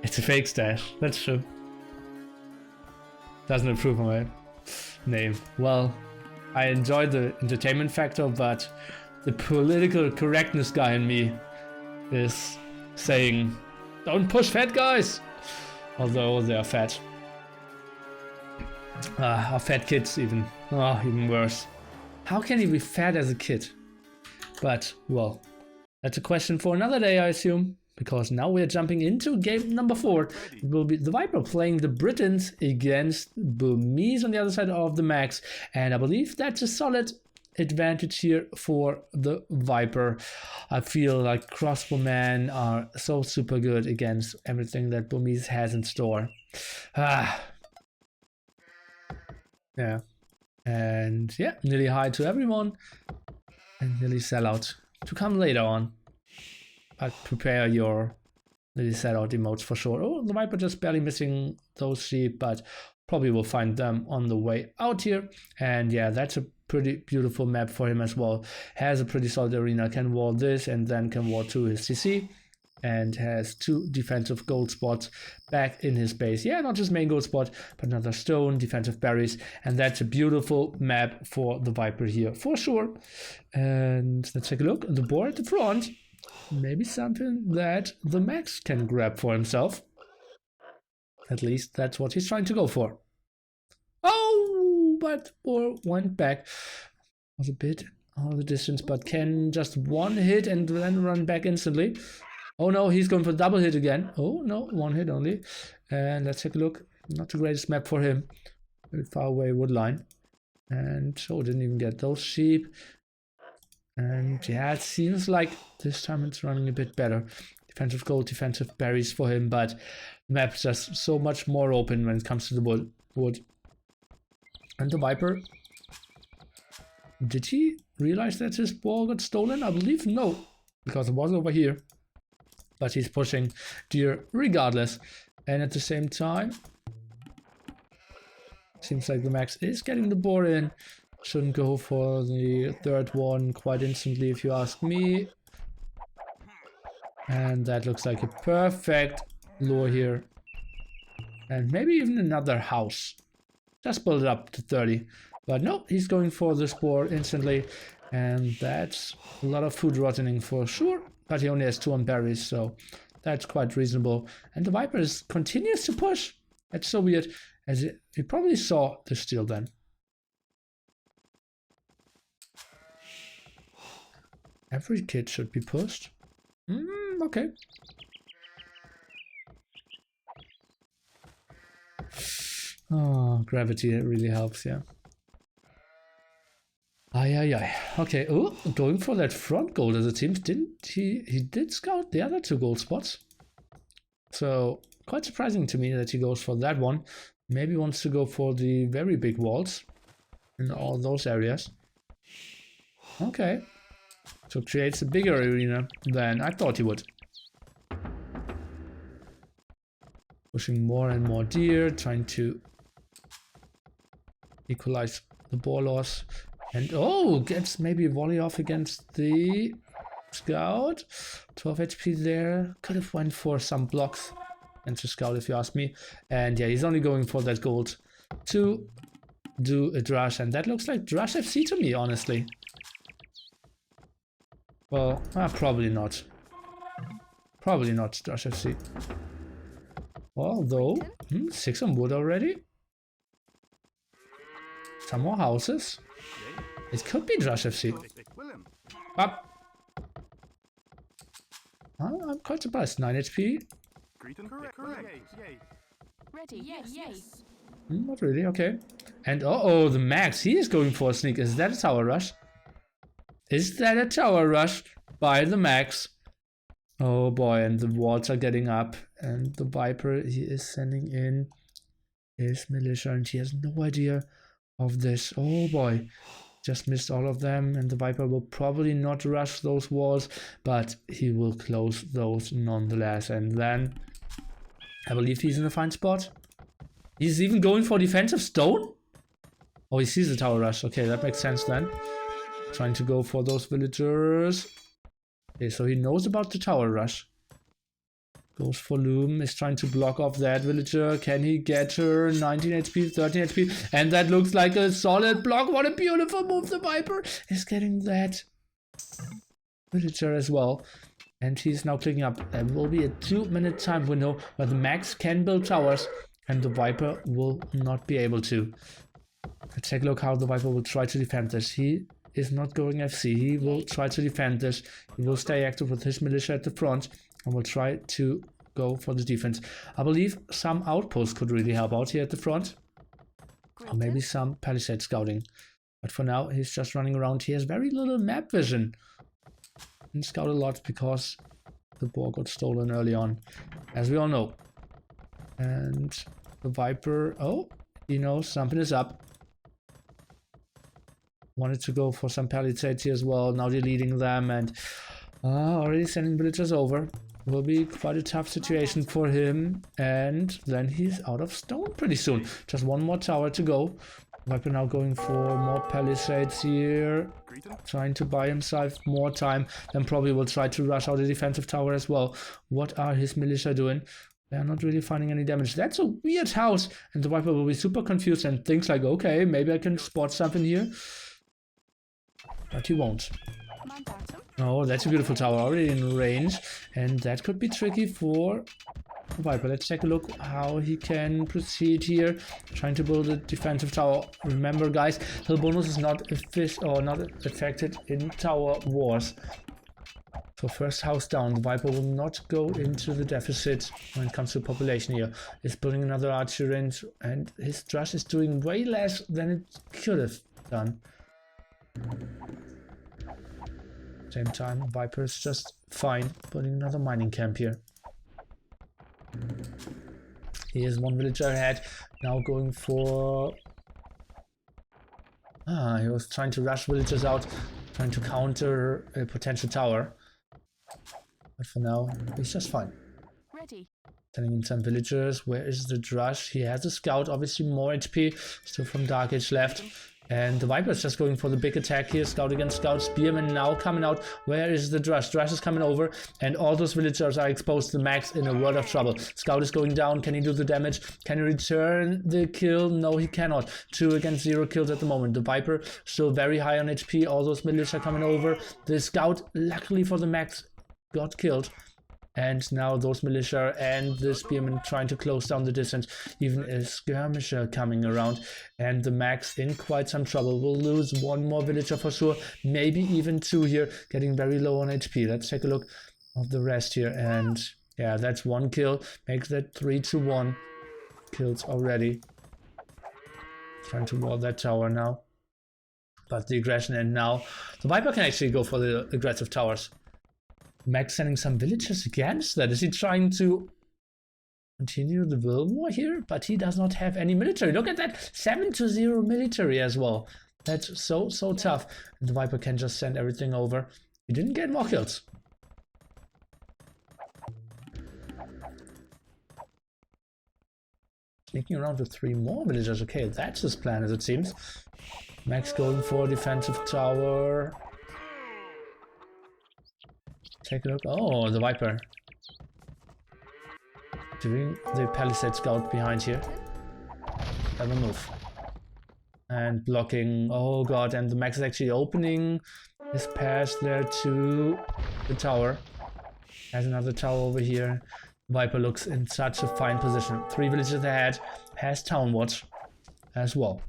It's a fake stash, that's true. Doesn't improve my name. Well, I enjoy the entertainment factor, but the political correctness guy in me is saying, don't push fat guys! Although they are fat. Are fat kids even. Oh, even worse. How can he be fat as a kid? But, well, that's a question for another day, I assume. Because now we're jumping into game number 4. It will be the Viper playing the Britons against Burmese on the other side of the Max. And I believe that's a solid advantage here for the Viper. I feel like crossbowmen are so super good against everything that Burmese has in store. Yeah. And yeah, nearly hi to everyone. And nearly sell out to come later on. But prepare your nearly sell out emotes for sure. Oh, the Viper just barely missing those sheep, but probably will find them on the way out here. And yeah, that's a pretty beautiful map for him as well. Has a pretty solid arena, can wall this and then can wall to his CC. And has 2 defensive gold spots back in his base. Yeah, not just main gold spot, but another stone, defensive berries. And that's a beautiful map for the Viper here, for sure. And let's take a look at the board at the front. Maybe something that the Max can grab for himself. At least that's what he's trying to go for. Oh, but or went back. Was a bit out of the distance, but can just one hit and then run back instantly. Oh no, he's going for double hit again. Oh no, 1 hit only. And let's take a look. Not the greatest map for him. Very far away woodline. And so didn't even get those sheep. And yeah, it seems like this time it's running a bit better. Defensive gold, defensive berries for him, but the map's just so much more open when it comes to the wood. And the Viper, did he realize that his ball got stolen? I believe no, because it was over here. But he's pushing deer regardless. And at the same time, seems like the Max is getting the board in. Shouldn't go for the 3rd one quite instantly if you ask me. And that looks like a perfect lure here And maybe even another house. Just build it up to 30. But no, he's going for the spore instantly. And that's a lot of food rotting for sure. But he only has 2 on berries, so that's quite reasonable. And the Viper continues to push. That's so weird. As he probably saw the steal then. Every kid should be pushed. Okay. Oh, gravity really helps, yeah. Ay. Okay, oh, going for that front gold as it seems. He did scout the other 2 gold spots. So, quite surprising to me that he goes for that one. Maybe wants to go for the very big walls in all those areas. Okay. So creates a bigger arena than I thought he would. Pushing more and more deer, trying to equalize the ball loss. And oh, gets maybe a volley off against the scout. 12 HP there. Could have went for some blocks against the scout if you ask me. And yeah, he's only going for that gold to do a Drush. And that looks like Drush FC to me, honestly. Well, probably not. Probably not Drush FC. Although, 6 on wood already. Some more houses. It could be Drush FC. Up. I'm quite surprised. 9 HP. Ready, yes. Not really, okay. And oh, the Max, he is going for a sneak. Is that a tower rush? Is that a tower rush by the Max? Oh boy, and the walls are getting up. And the Viper, he is sending in his militia and he has no idea of this. Oh boy, just missed all of them. And the Viper will probably not rush those walls, but he will close those nonetheless. And then I believe he's in a fine spot. He's even going for defensive stone? Oh, he sees the tower rush. Okay, that makes sense then. Trying to go for those villagers. Okay, so he knows about the tower rush. Goes for Loom, is trying to block off that villager. Can he get her? 19 HP, 13 HP. And that looks like a solid block. What a beautiful move. The Viper is getting that villager as well. And he's now clicking up. There will be a 2-minute time window where the Max can build towers and the Viper will not be able to. Let's take a look how the Viper will try to defend this. He is not going FC. He will try to defend this. He will stay active with his militia at the front and will try to go for the defense. I believe some outposts could really help out here at the front. Or maybe some palisade scouting. But for now, he's just running around. He has very little map vision. And scout a lot because the boar got stolen early on, as we all know. And the Viper, oh, he knows something is up. Wanted to go for some palisades here as well. Now deleting them and already sending villagers over. Will be quite a tough situation for him. And then he's out of stone pretty soon. Just one more tower to go. Viper now going for more palisades here. Trying to buy himself more time. Then probably will try to rush out a defensive tower as well. What are his militia doing? They're not really finding any damage. That's a weird house. And the Viper will be super confused and thinks like, okay, maybe I can spot something here. But he won't. Oh, that's a beautiful tower, already in range. And that could be tricky for Viper. Let's take a look how he can proceed here. Trying to build a defensive tower. Remember, guys, hill bonus is not affected in tower wars. So first house down. The Viper will not go into the deficit when it comes to population here. He's building another archer range, and his Drush is doing way less than it could have done. Same time, Viper is just fine putting another mining camp here. He is one villager ahead, now going for... he was trying to rush villagers out, trying to counter a potential tower. But for now, he's just fine. Ready. Sending in some villagers. Where is the Drush? He has a scout, obviously more HP, still from Dark Age left. And the Viper is just going for the big attack here. Scout against Scout. Spearman now coming out. Where is the Drush? Drush is coming over. And all those villagers are exposed to Max in a world of trouble. Scout is going down. Can he do the damage? Can he return the kill? No, he cannot. 2 against 0 kills at the moment. The Viper still very high on HP. All those militia coming over. The Scout, luckily for the Max, got killed. And now those militia and the spearmen trying to close down the distance. Even a skirmisher coming around. And the Max in quite some trouble. We'll lose 1 more villager for sure. Maybe even 2 here. Getting very low on HP. Let's take a look of the rest here. And yeah, that's 1 kill. Makes that 3-1 kills already. Trying to wall that tower now. But the aggression, and now the Viper can actually go for the aggressive towers. Max sending some villagers against that. Is he trying to continue the will war here? But he does not have any military. Look at that, 7-0 military as well. That's so tough. And the Viper can just send everything over. He didn't get more kills. Sneaking around with 3 more villagers. Okay, that's his plan as it seems. Max going for a defensive tower. Take a look. Oh, the Viper. Doing the Palisade Scout behind here. Have a move. And blocking. Oh god, and the Max is actually opening his pass there to the tower. Has another tower over here. Viper looks in such a fine position. 3 villages ahead. Has Town Watch as well.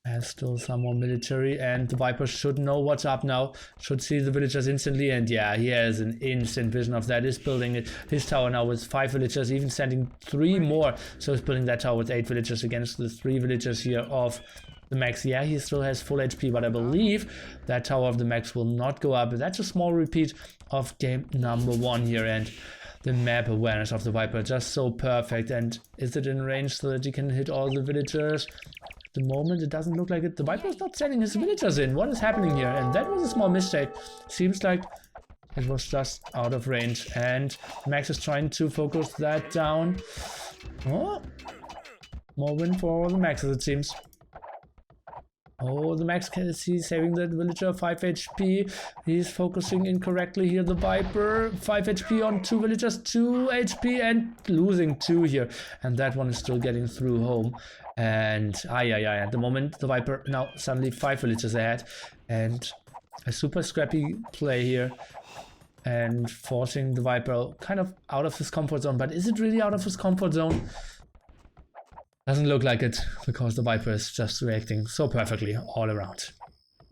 Has still some more military, and the Viper should know what's up now. Should see the villagers instantly, and yeah, he has an instant vision of that. Is building it, his tower now with 5 villagers, even sending 3 more. So he's building that tower with 8 villagers against the 3 villagers here of the Max. Yeah, he still has full HP, but I believe that tower of the Max will not go up. That's a small repeat of game number 1 here, and the map awareness of the Viper just so perfect. And is it in range so that he can hit all the villagers? The moment it doesn't look like it. The Viper is not sending his villagers in. What is happening here? And that was a small mistake. Seems like it was just out of range. And Max is trying to focus that down. Oh, more win for the Max as it seems. Oh, the Max, he's saving that villager, 5 HP. He's focusing incorrectly here, the Viper. 5 HP on 2 villagers, 2 HP, and losing 2 here. And that one is still getting through home. And at the moment, the Viper now suddenly 5 villagers ahead. And a super scrappy play here. And forcing the Viper kind of out of his comfort zone. But is it really out of his comfort zone? Doesn't look like it, because the Viper is just reacting so perfectly all around.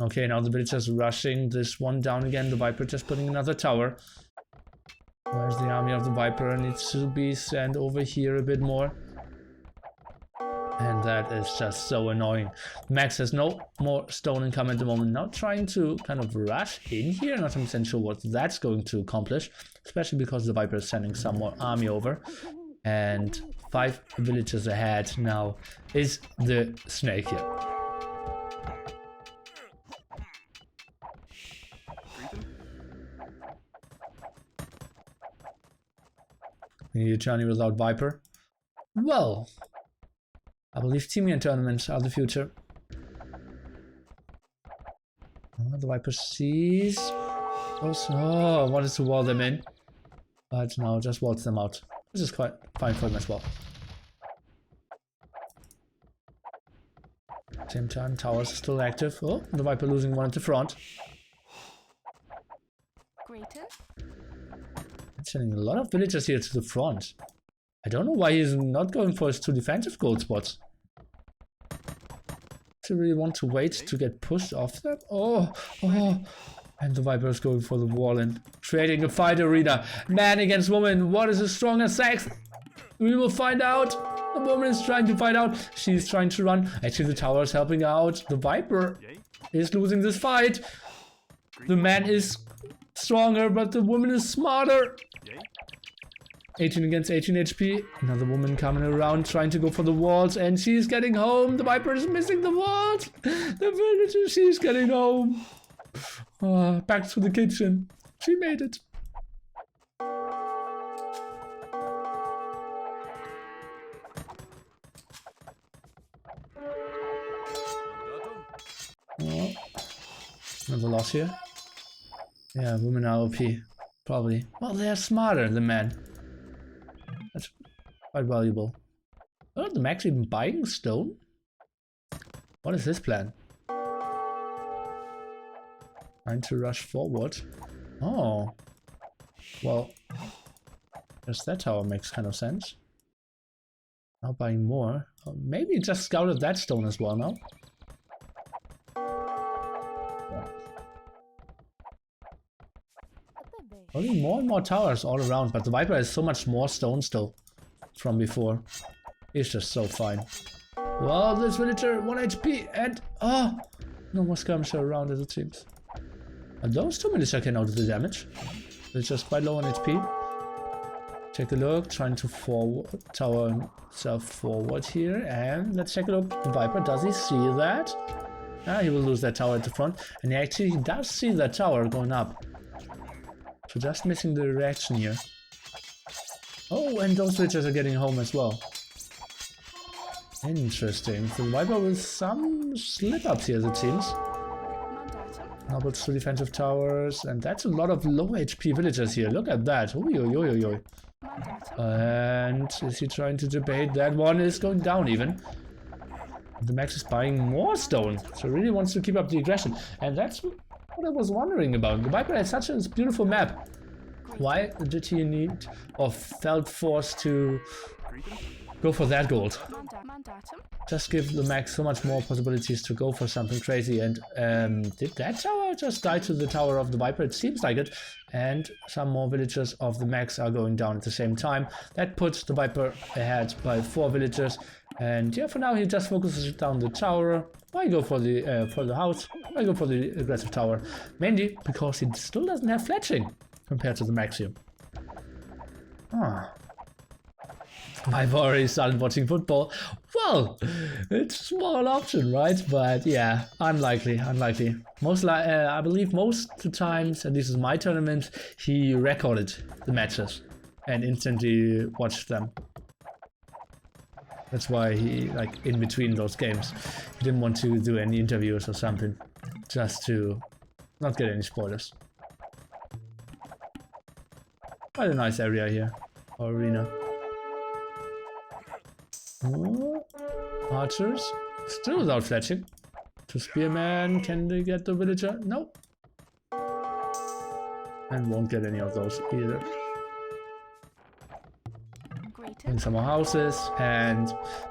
Okay, now the villagers rushing this one down again. The Viper just putting another tower. Where's the army of the Viper? Needs to be sent over here a bit more. And that is just so annoying. Max has no more stone income at the moment. Now trying to kind of rush in here. Not 100% sure what that's going to accomplish. Especially because the Viper is sending some more army over. And 5 villages ahead now is the snake here. We need a journey without Viper. Well, I believe teaming and tournaments are the future. Oh, the Viper sees. Oh, I wanted to wall them in. But now just walls them out. This is quite fine for him as well. Same time, towers are still active. Oh, the Viper losing one at the front. Greater. It's sending a lot of villagers here to the front. I don't know why he's not going for his 2 defensive gold spots. Does he really want to wait to get pushed off them? Oh. And the Viper is going for the wall and creating a fight arena. Man against woman. What is the strongest sex? We will find out. The woman is trying to find out. She's trying to run. Actually, the tower is helping out. The Viper is losing this fight. The man is stronger, but the woman is smarter. 18 against 18 HP. Another woman coming around trying to go for the walls, and she's getting home. The Viper is missing the walls. The villager, she's getting home. Back to the kitchen. She made it. Oh, another loss here. Yeah, women are OP. Probably. Well, they're smarter than men. That's quite valuable. Oh, the Max even buying stone? What is his plan? Trying to rush forward. Oh. Well, just that tower makes kind of sense. Now buying more. Oh, maybe just scouted that stone as well now. Only more and more towers all around, but the Viper has so much more stone still from before. He's just so fine. Well, this villager, 1 HP, and oh, no more skirmisher around as it seems. And those two militia can now do the damage. They're just quite low on HP. Take a look, trying to forward, tower himself forward here, and let's take a look. The Viper, does he see that? Ah, he will lose that tower at the front, and he does see that tower going up. So just missing the reaction here. Oh, and those villagers are getting home as well. Interesting. So the Viper with some slip-ups here as it seems. Now builds 2 defensive towers, and that's a lot of low HP villagers here. Look at that. Oi, oi, oi, oi, oi. And is he trying to debate? That one is going down even. The Max is buying more stone, so really wants to keep up the aggression. And that's what I was wondering about. The Viper has such a beautiful map. Why did he need or felt forced to go for that gold? Just give the Max so much more possibilities to go for something crazy. And did that tower just die to the tower of the Viper? It seems like it. And some more villagers of the Max are going down at the same time. That puts the Viper ahead by 4 villagers. And yeah, for now he just focuses down the tower. Why go for the house? Why go for the aggressive tower? Mainly because he still doesn't have fletching compared to the Max here. Ah. I've already started watching football. Well, it's a small option, right? But yeah, unlikely. I believe most of the times, and this is my tournament, he recorded the matches and instantly watched them. That's why he, like, in between those games, he didn't want to do any interviews or something, just to not get any spoilers. Quite a nice area here, or arena. Oh, archers, still without fletching. 2 spearmen, can they get the villager? Nope. And won't get any of those either. In some more houses, and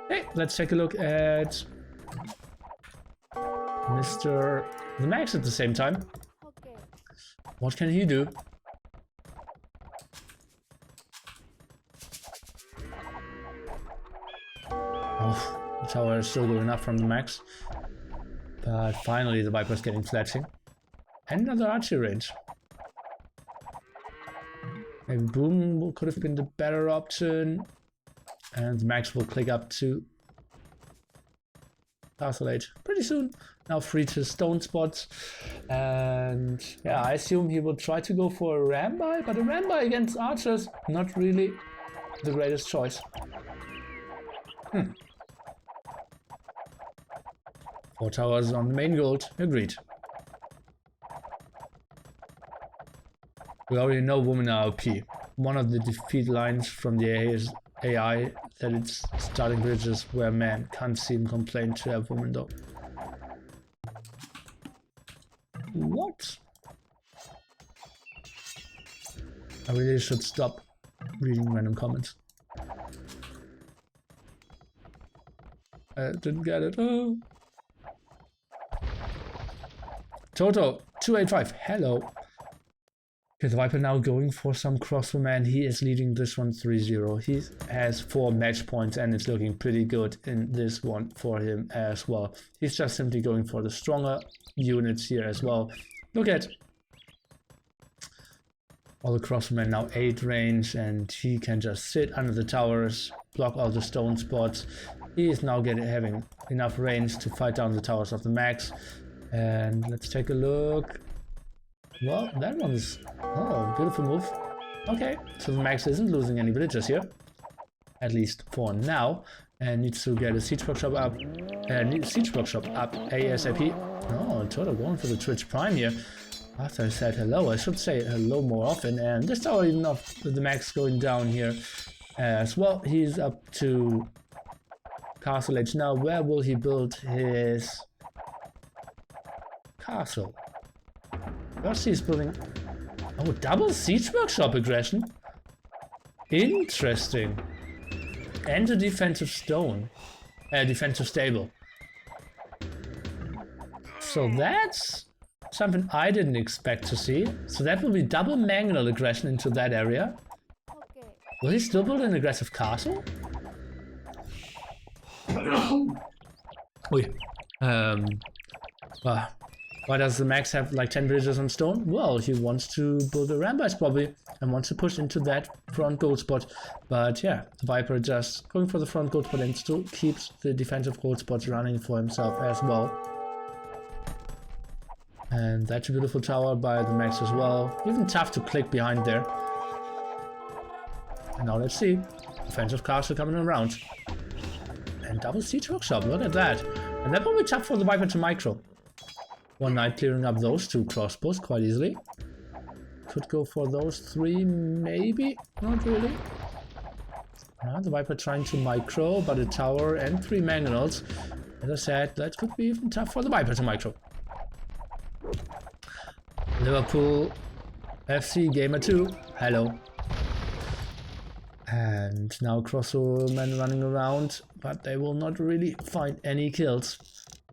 hey, let's take a look at Mr. The Max at the same time. What can he do? Oh, the tower is still going up from the Max. But finally the Viper's getting fletching. And another archery range. Maybe Boom could have been the better option. And the Max will click up to Castle Age pretty soon. Now free to stone spots. And yeah, I assume he will try to go for a Rambai, but a Rambai against archers, not really the greatest choice. 4 towers on the main gold, agreed. We already know women are OP. One of the defeat lines from the AI that it's starting bridges where men can't seem complain to have women though. What? I really should stop reading random comments. I didn't get it. Oh. Toto 285. Hello. Okay, the Viper now going for some crossbow man. He is leading this one 3-0. He has 4 match points and it's looking pretty good in this one for him as well. He's just simply going for the stronger units here as well. Look at all the crossbowmen now 8 range, and he can just sit under the towers, block all the stone spots. He is now having enough range to fight down the towers of the Max. And let's take a look. Well, that one is... Oh, beautiful move. Okay, so the Max isn't losing any villagers here. At least for now. and needs to get a siege workshop up. Siege workshop up ASAP. Oh, Toto going for the Twitch Prime here. After I said hello, I should say hello more often. And this tower even of the max going down here as well. He's up to Castle Age now. Where will he build his castle? First he's building... Oh, double siege workshop aggression. Interesting. And a defensive stone. Defensive stable. So that's something I didn't expect to see. So that will be double mangonel aggression into that area. Will he still build an aggressive castle? Oi. Why does the max have like 10 villagers on stone? Well, he wants to build a rampage probably and wants to push into that front gold spot. But yeah, the Viper just going for the front gold spot and still keeps the defensive gold spots running for himself as well. And that's a beautiful tower by the max as well. Even tough to click behind there. And now let's see. Defensive castle coming around. And double siege workshop, look at that. And that will be tough for the Viper to micro. One knight clearing up those two crossbows quite easily. Could go for those three, maybe? Not really. The Viper trying to micro, but a tower and 3 mangonels. As I said, that could be even tough for the Viper to micro. Liverpool FC Gamer 2, hello. And now crossbowmen running around, but they will not really find any kills.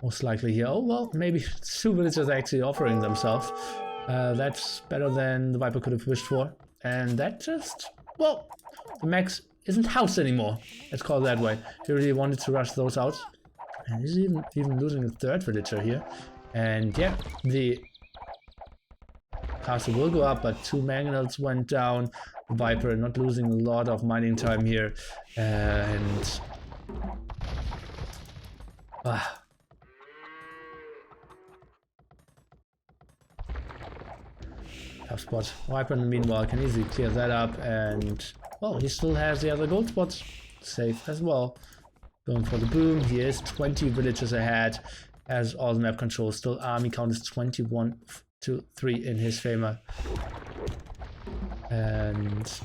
Most likely here. Oh well, maybe 2 villagers actually offering themselves. That's better than the Viper could have wished for. And that just... Well, the max isn't housed anymore. Let's call it that way. He really wanted to rush those out. And he's even losing a 3rd villager here. And yeah, the castle will go up, but 2 mangonels went down. The Viper not losing a lot of mining time here. And... tough spot. Viper in the meanwhile can easily clear that up, and well, he still has the other gold spots safe as well. Going for the boom. He is 20 villagers ahead, as all the map control. Still army count is 21 to 3 in his favor. And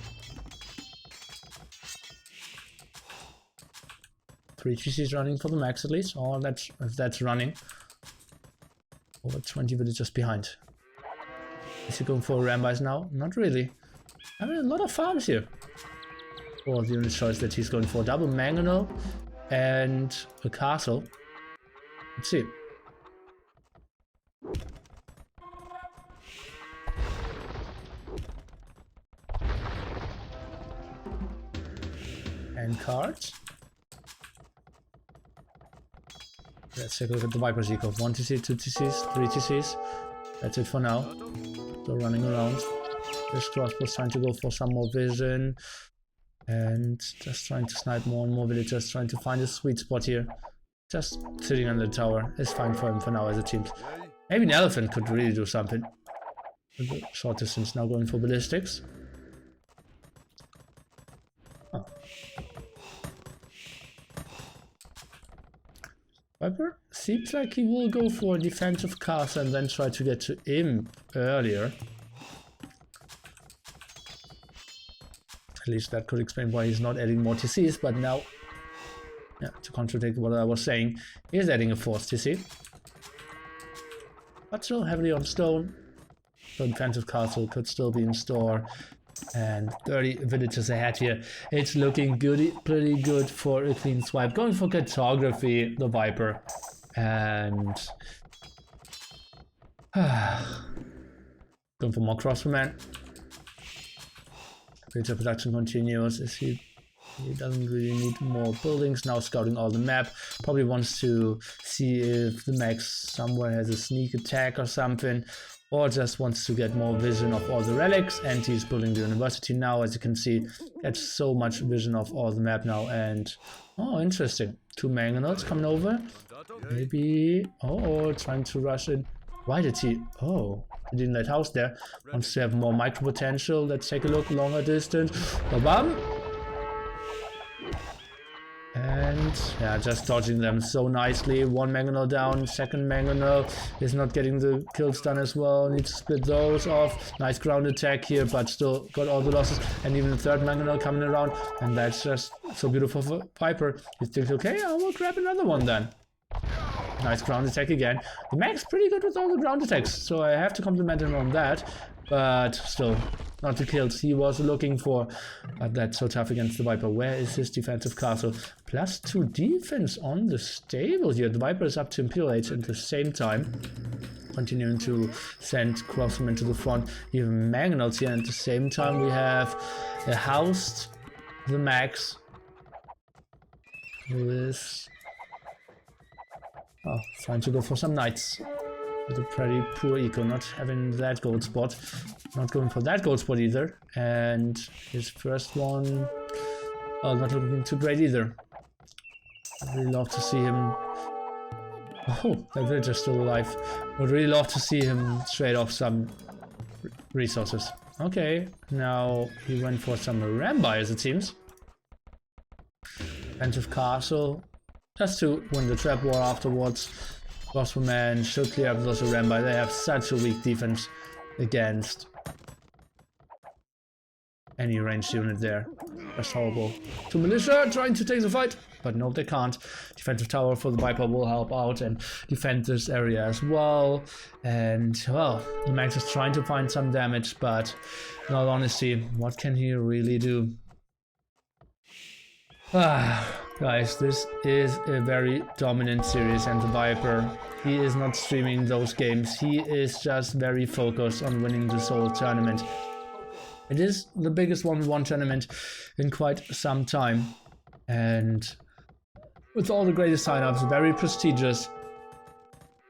3 GCs running for the max at least. Oh, that's running. Over 20 villagers behind. Is he going for a rampage now? Not really. I mean, a lot of farms here. Or the only choice that he's going for. Double mangonel and a castle. Let's see. And cards. Let's take a look at the Viper's eco. 1 TC, 2 TCs, 3 TCs. That's it for now. Still running around. This crossbow's trying to go for some more vision. And just trying to snipe more and more villagers. Trying to find a sweet spot here. Just sitting on the tower is fine for him for now as it seems. Maybe an elephant could really do something. Short distance now going for ballistics. Oh. Viper seems like he will go for a defensive cast and then try to get to Imp earlier. At least that could explain why he's not adding more TCs, but now, yeah, to contradict what I was saying, he is adding a 4th TC. But still heavily on stone. So defensive castle could still be in store. And 30 villagers ahead here. It's looking pretty good for a clean swipe. Going for cartography, the Viper. And... going for more crossbowmen. Villager production continues. He doesn't really need more buildings. Now scouting all the map. Probably wants to see if the max somewhere has a sneak attack or something. Or just wants to get more vision of all the relics, and he's building the university now. As you can see, that's so much vision of all the map now. And oh, interesting, 2 mangonels coming over. Maybe trying to rush in. Why did he? Oh, he didn't let house there. Wants to have more micro potential. Let's take a look. Longer distance. Ba-bam. And yeah, just dodging them so nicely. One mangonel down, second mangonel is not getting the kills done as well. Need to split those off. Nice ground attack here, but still got all the losses. And even the third mangonel coming around. And that's just so beautiful for Viper. He thinks, okay, I will grab another one then. Nice ground attack again. The Max pretty good with all the ground attacks, so I have to compliment him on that. But still, not the kills he was looking for. But that's so tough against the Viper. Where is his defensive castle? +2 defense on the stable here. The Viper is up to Imperial Age at the same time. Continuing to send crossmen to the front. Even Mangonels here. And at the same time we have a housed the Max. Who is... oh, trying to go for some knights. With a pretty poor eco, not having that gold spot. Not going for that gold spot either. And his first one, oh, not looking too great either. I'd really love to see him. Oh, that villager's still alive. Would really love to see him trade off some resources. Okay, now he went for some Rambires, it seems. Defensive castle. Just to win the trap war afterwards. Crossbowman should clear up those Rambire. They have such a weak defense against any ranged unit there. That's horrible. Two militia trying to take the fight, but no, they can't. Defensive tower for the Viper will help out and defend this area as well. And well, the Max is trying to find some damage, but in all honesty, what can he really do? Guys, this is a very dominant series, and the Viper, he is not streaming those games. He is just very focused on winning this whole tournament. It is the biggest 1v1 tournament in quite some time, and with all the greatest signups, very prestigious.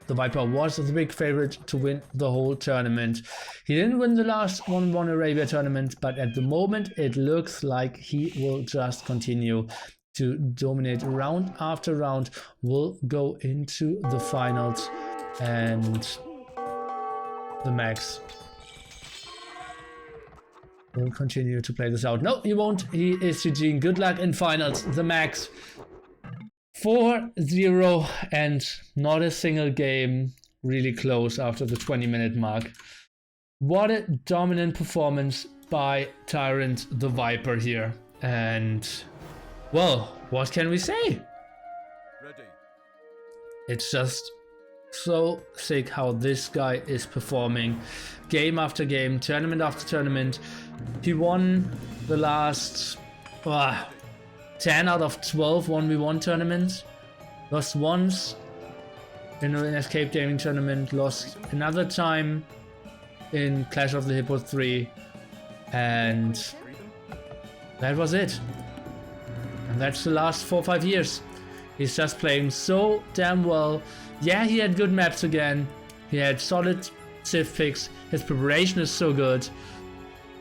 The Viper was the big favorite to win the whole tournament. He didn't win the last 1v1 Arabia tournament, but at the moment it looks like he will just continue to dominate round after round. Will go into the finals, and the Max will continue to play this out. No, he won't. He is GGing. Good luck in finals. The Max 4-0 and not a single game really close after the 20-minute mark. What a dominant performance by Tyrant the Viper here. And well, what can we say? Ready. It's just so sick how this guy is performing game after game, tournament after tournament. He won the last 10 out of 12 1v1 tournaments. Lost once in an Escape Gaming tournament, lost another time in Clash of the Hippo 3, and that was it. And that's the last 4 or 5 years. He's just playing so damn well. Yeah, he had good maps again. He had solid civ picks. His preparation is so good.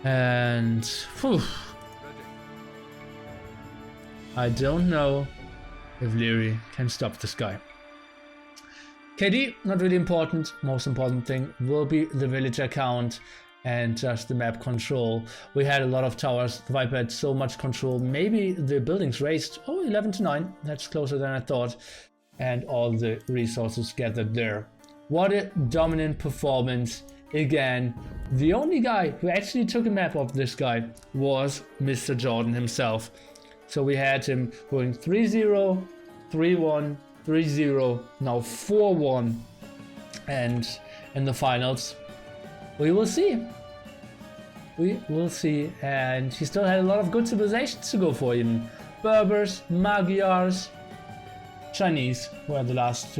And whew, I don't know if Leary can stop this guy. KD, not really important. Most important thing will be the villager count and just the map control. We had a lot of towers. The Viper had so much control. Maybe the buildings raised. Oh, 11-9. That's closer than I thought. And all the resources gathered there. What a dominant performance. Again, the only guy who actually took a map of this guy was Mr. Jordan himself. So we had him going 3-0, 3-1, 3-0, now 4-1. And in the finals, we will see. We will see. And he still had a lot of good civilizations to go for, even Berbers, Magyars, Chinese were the last two.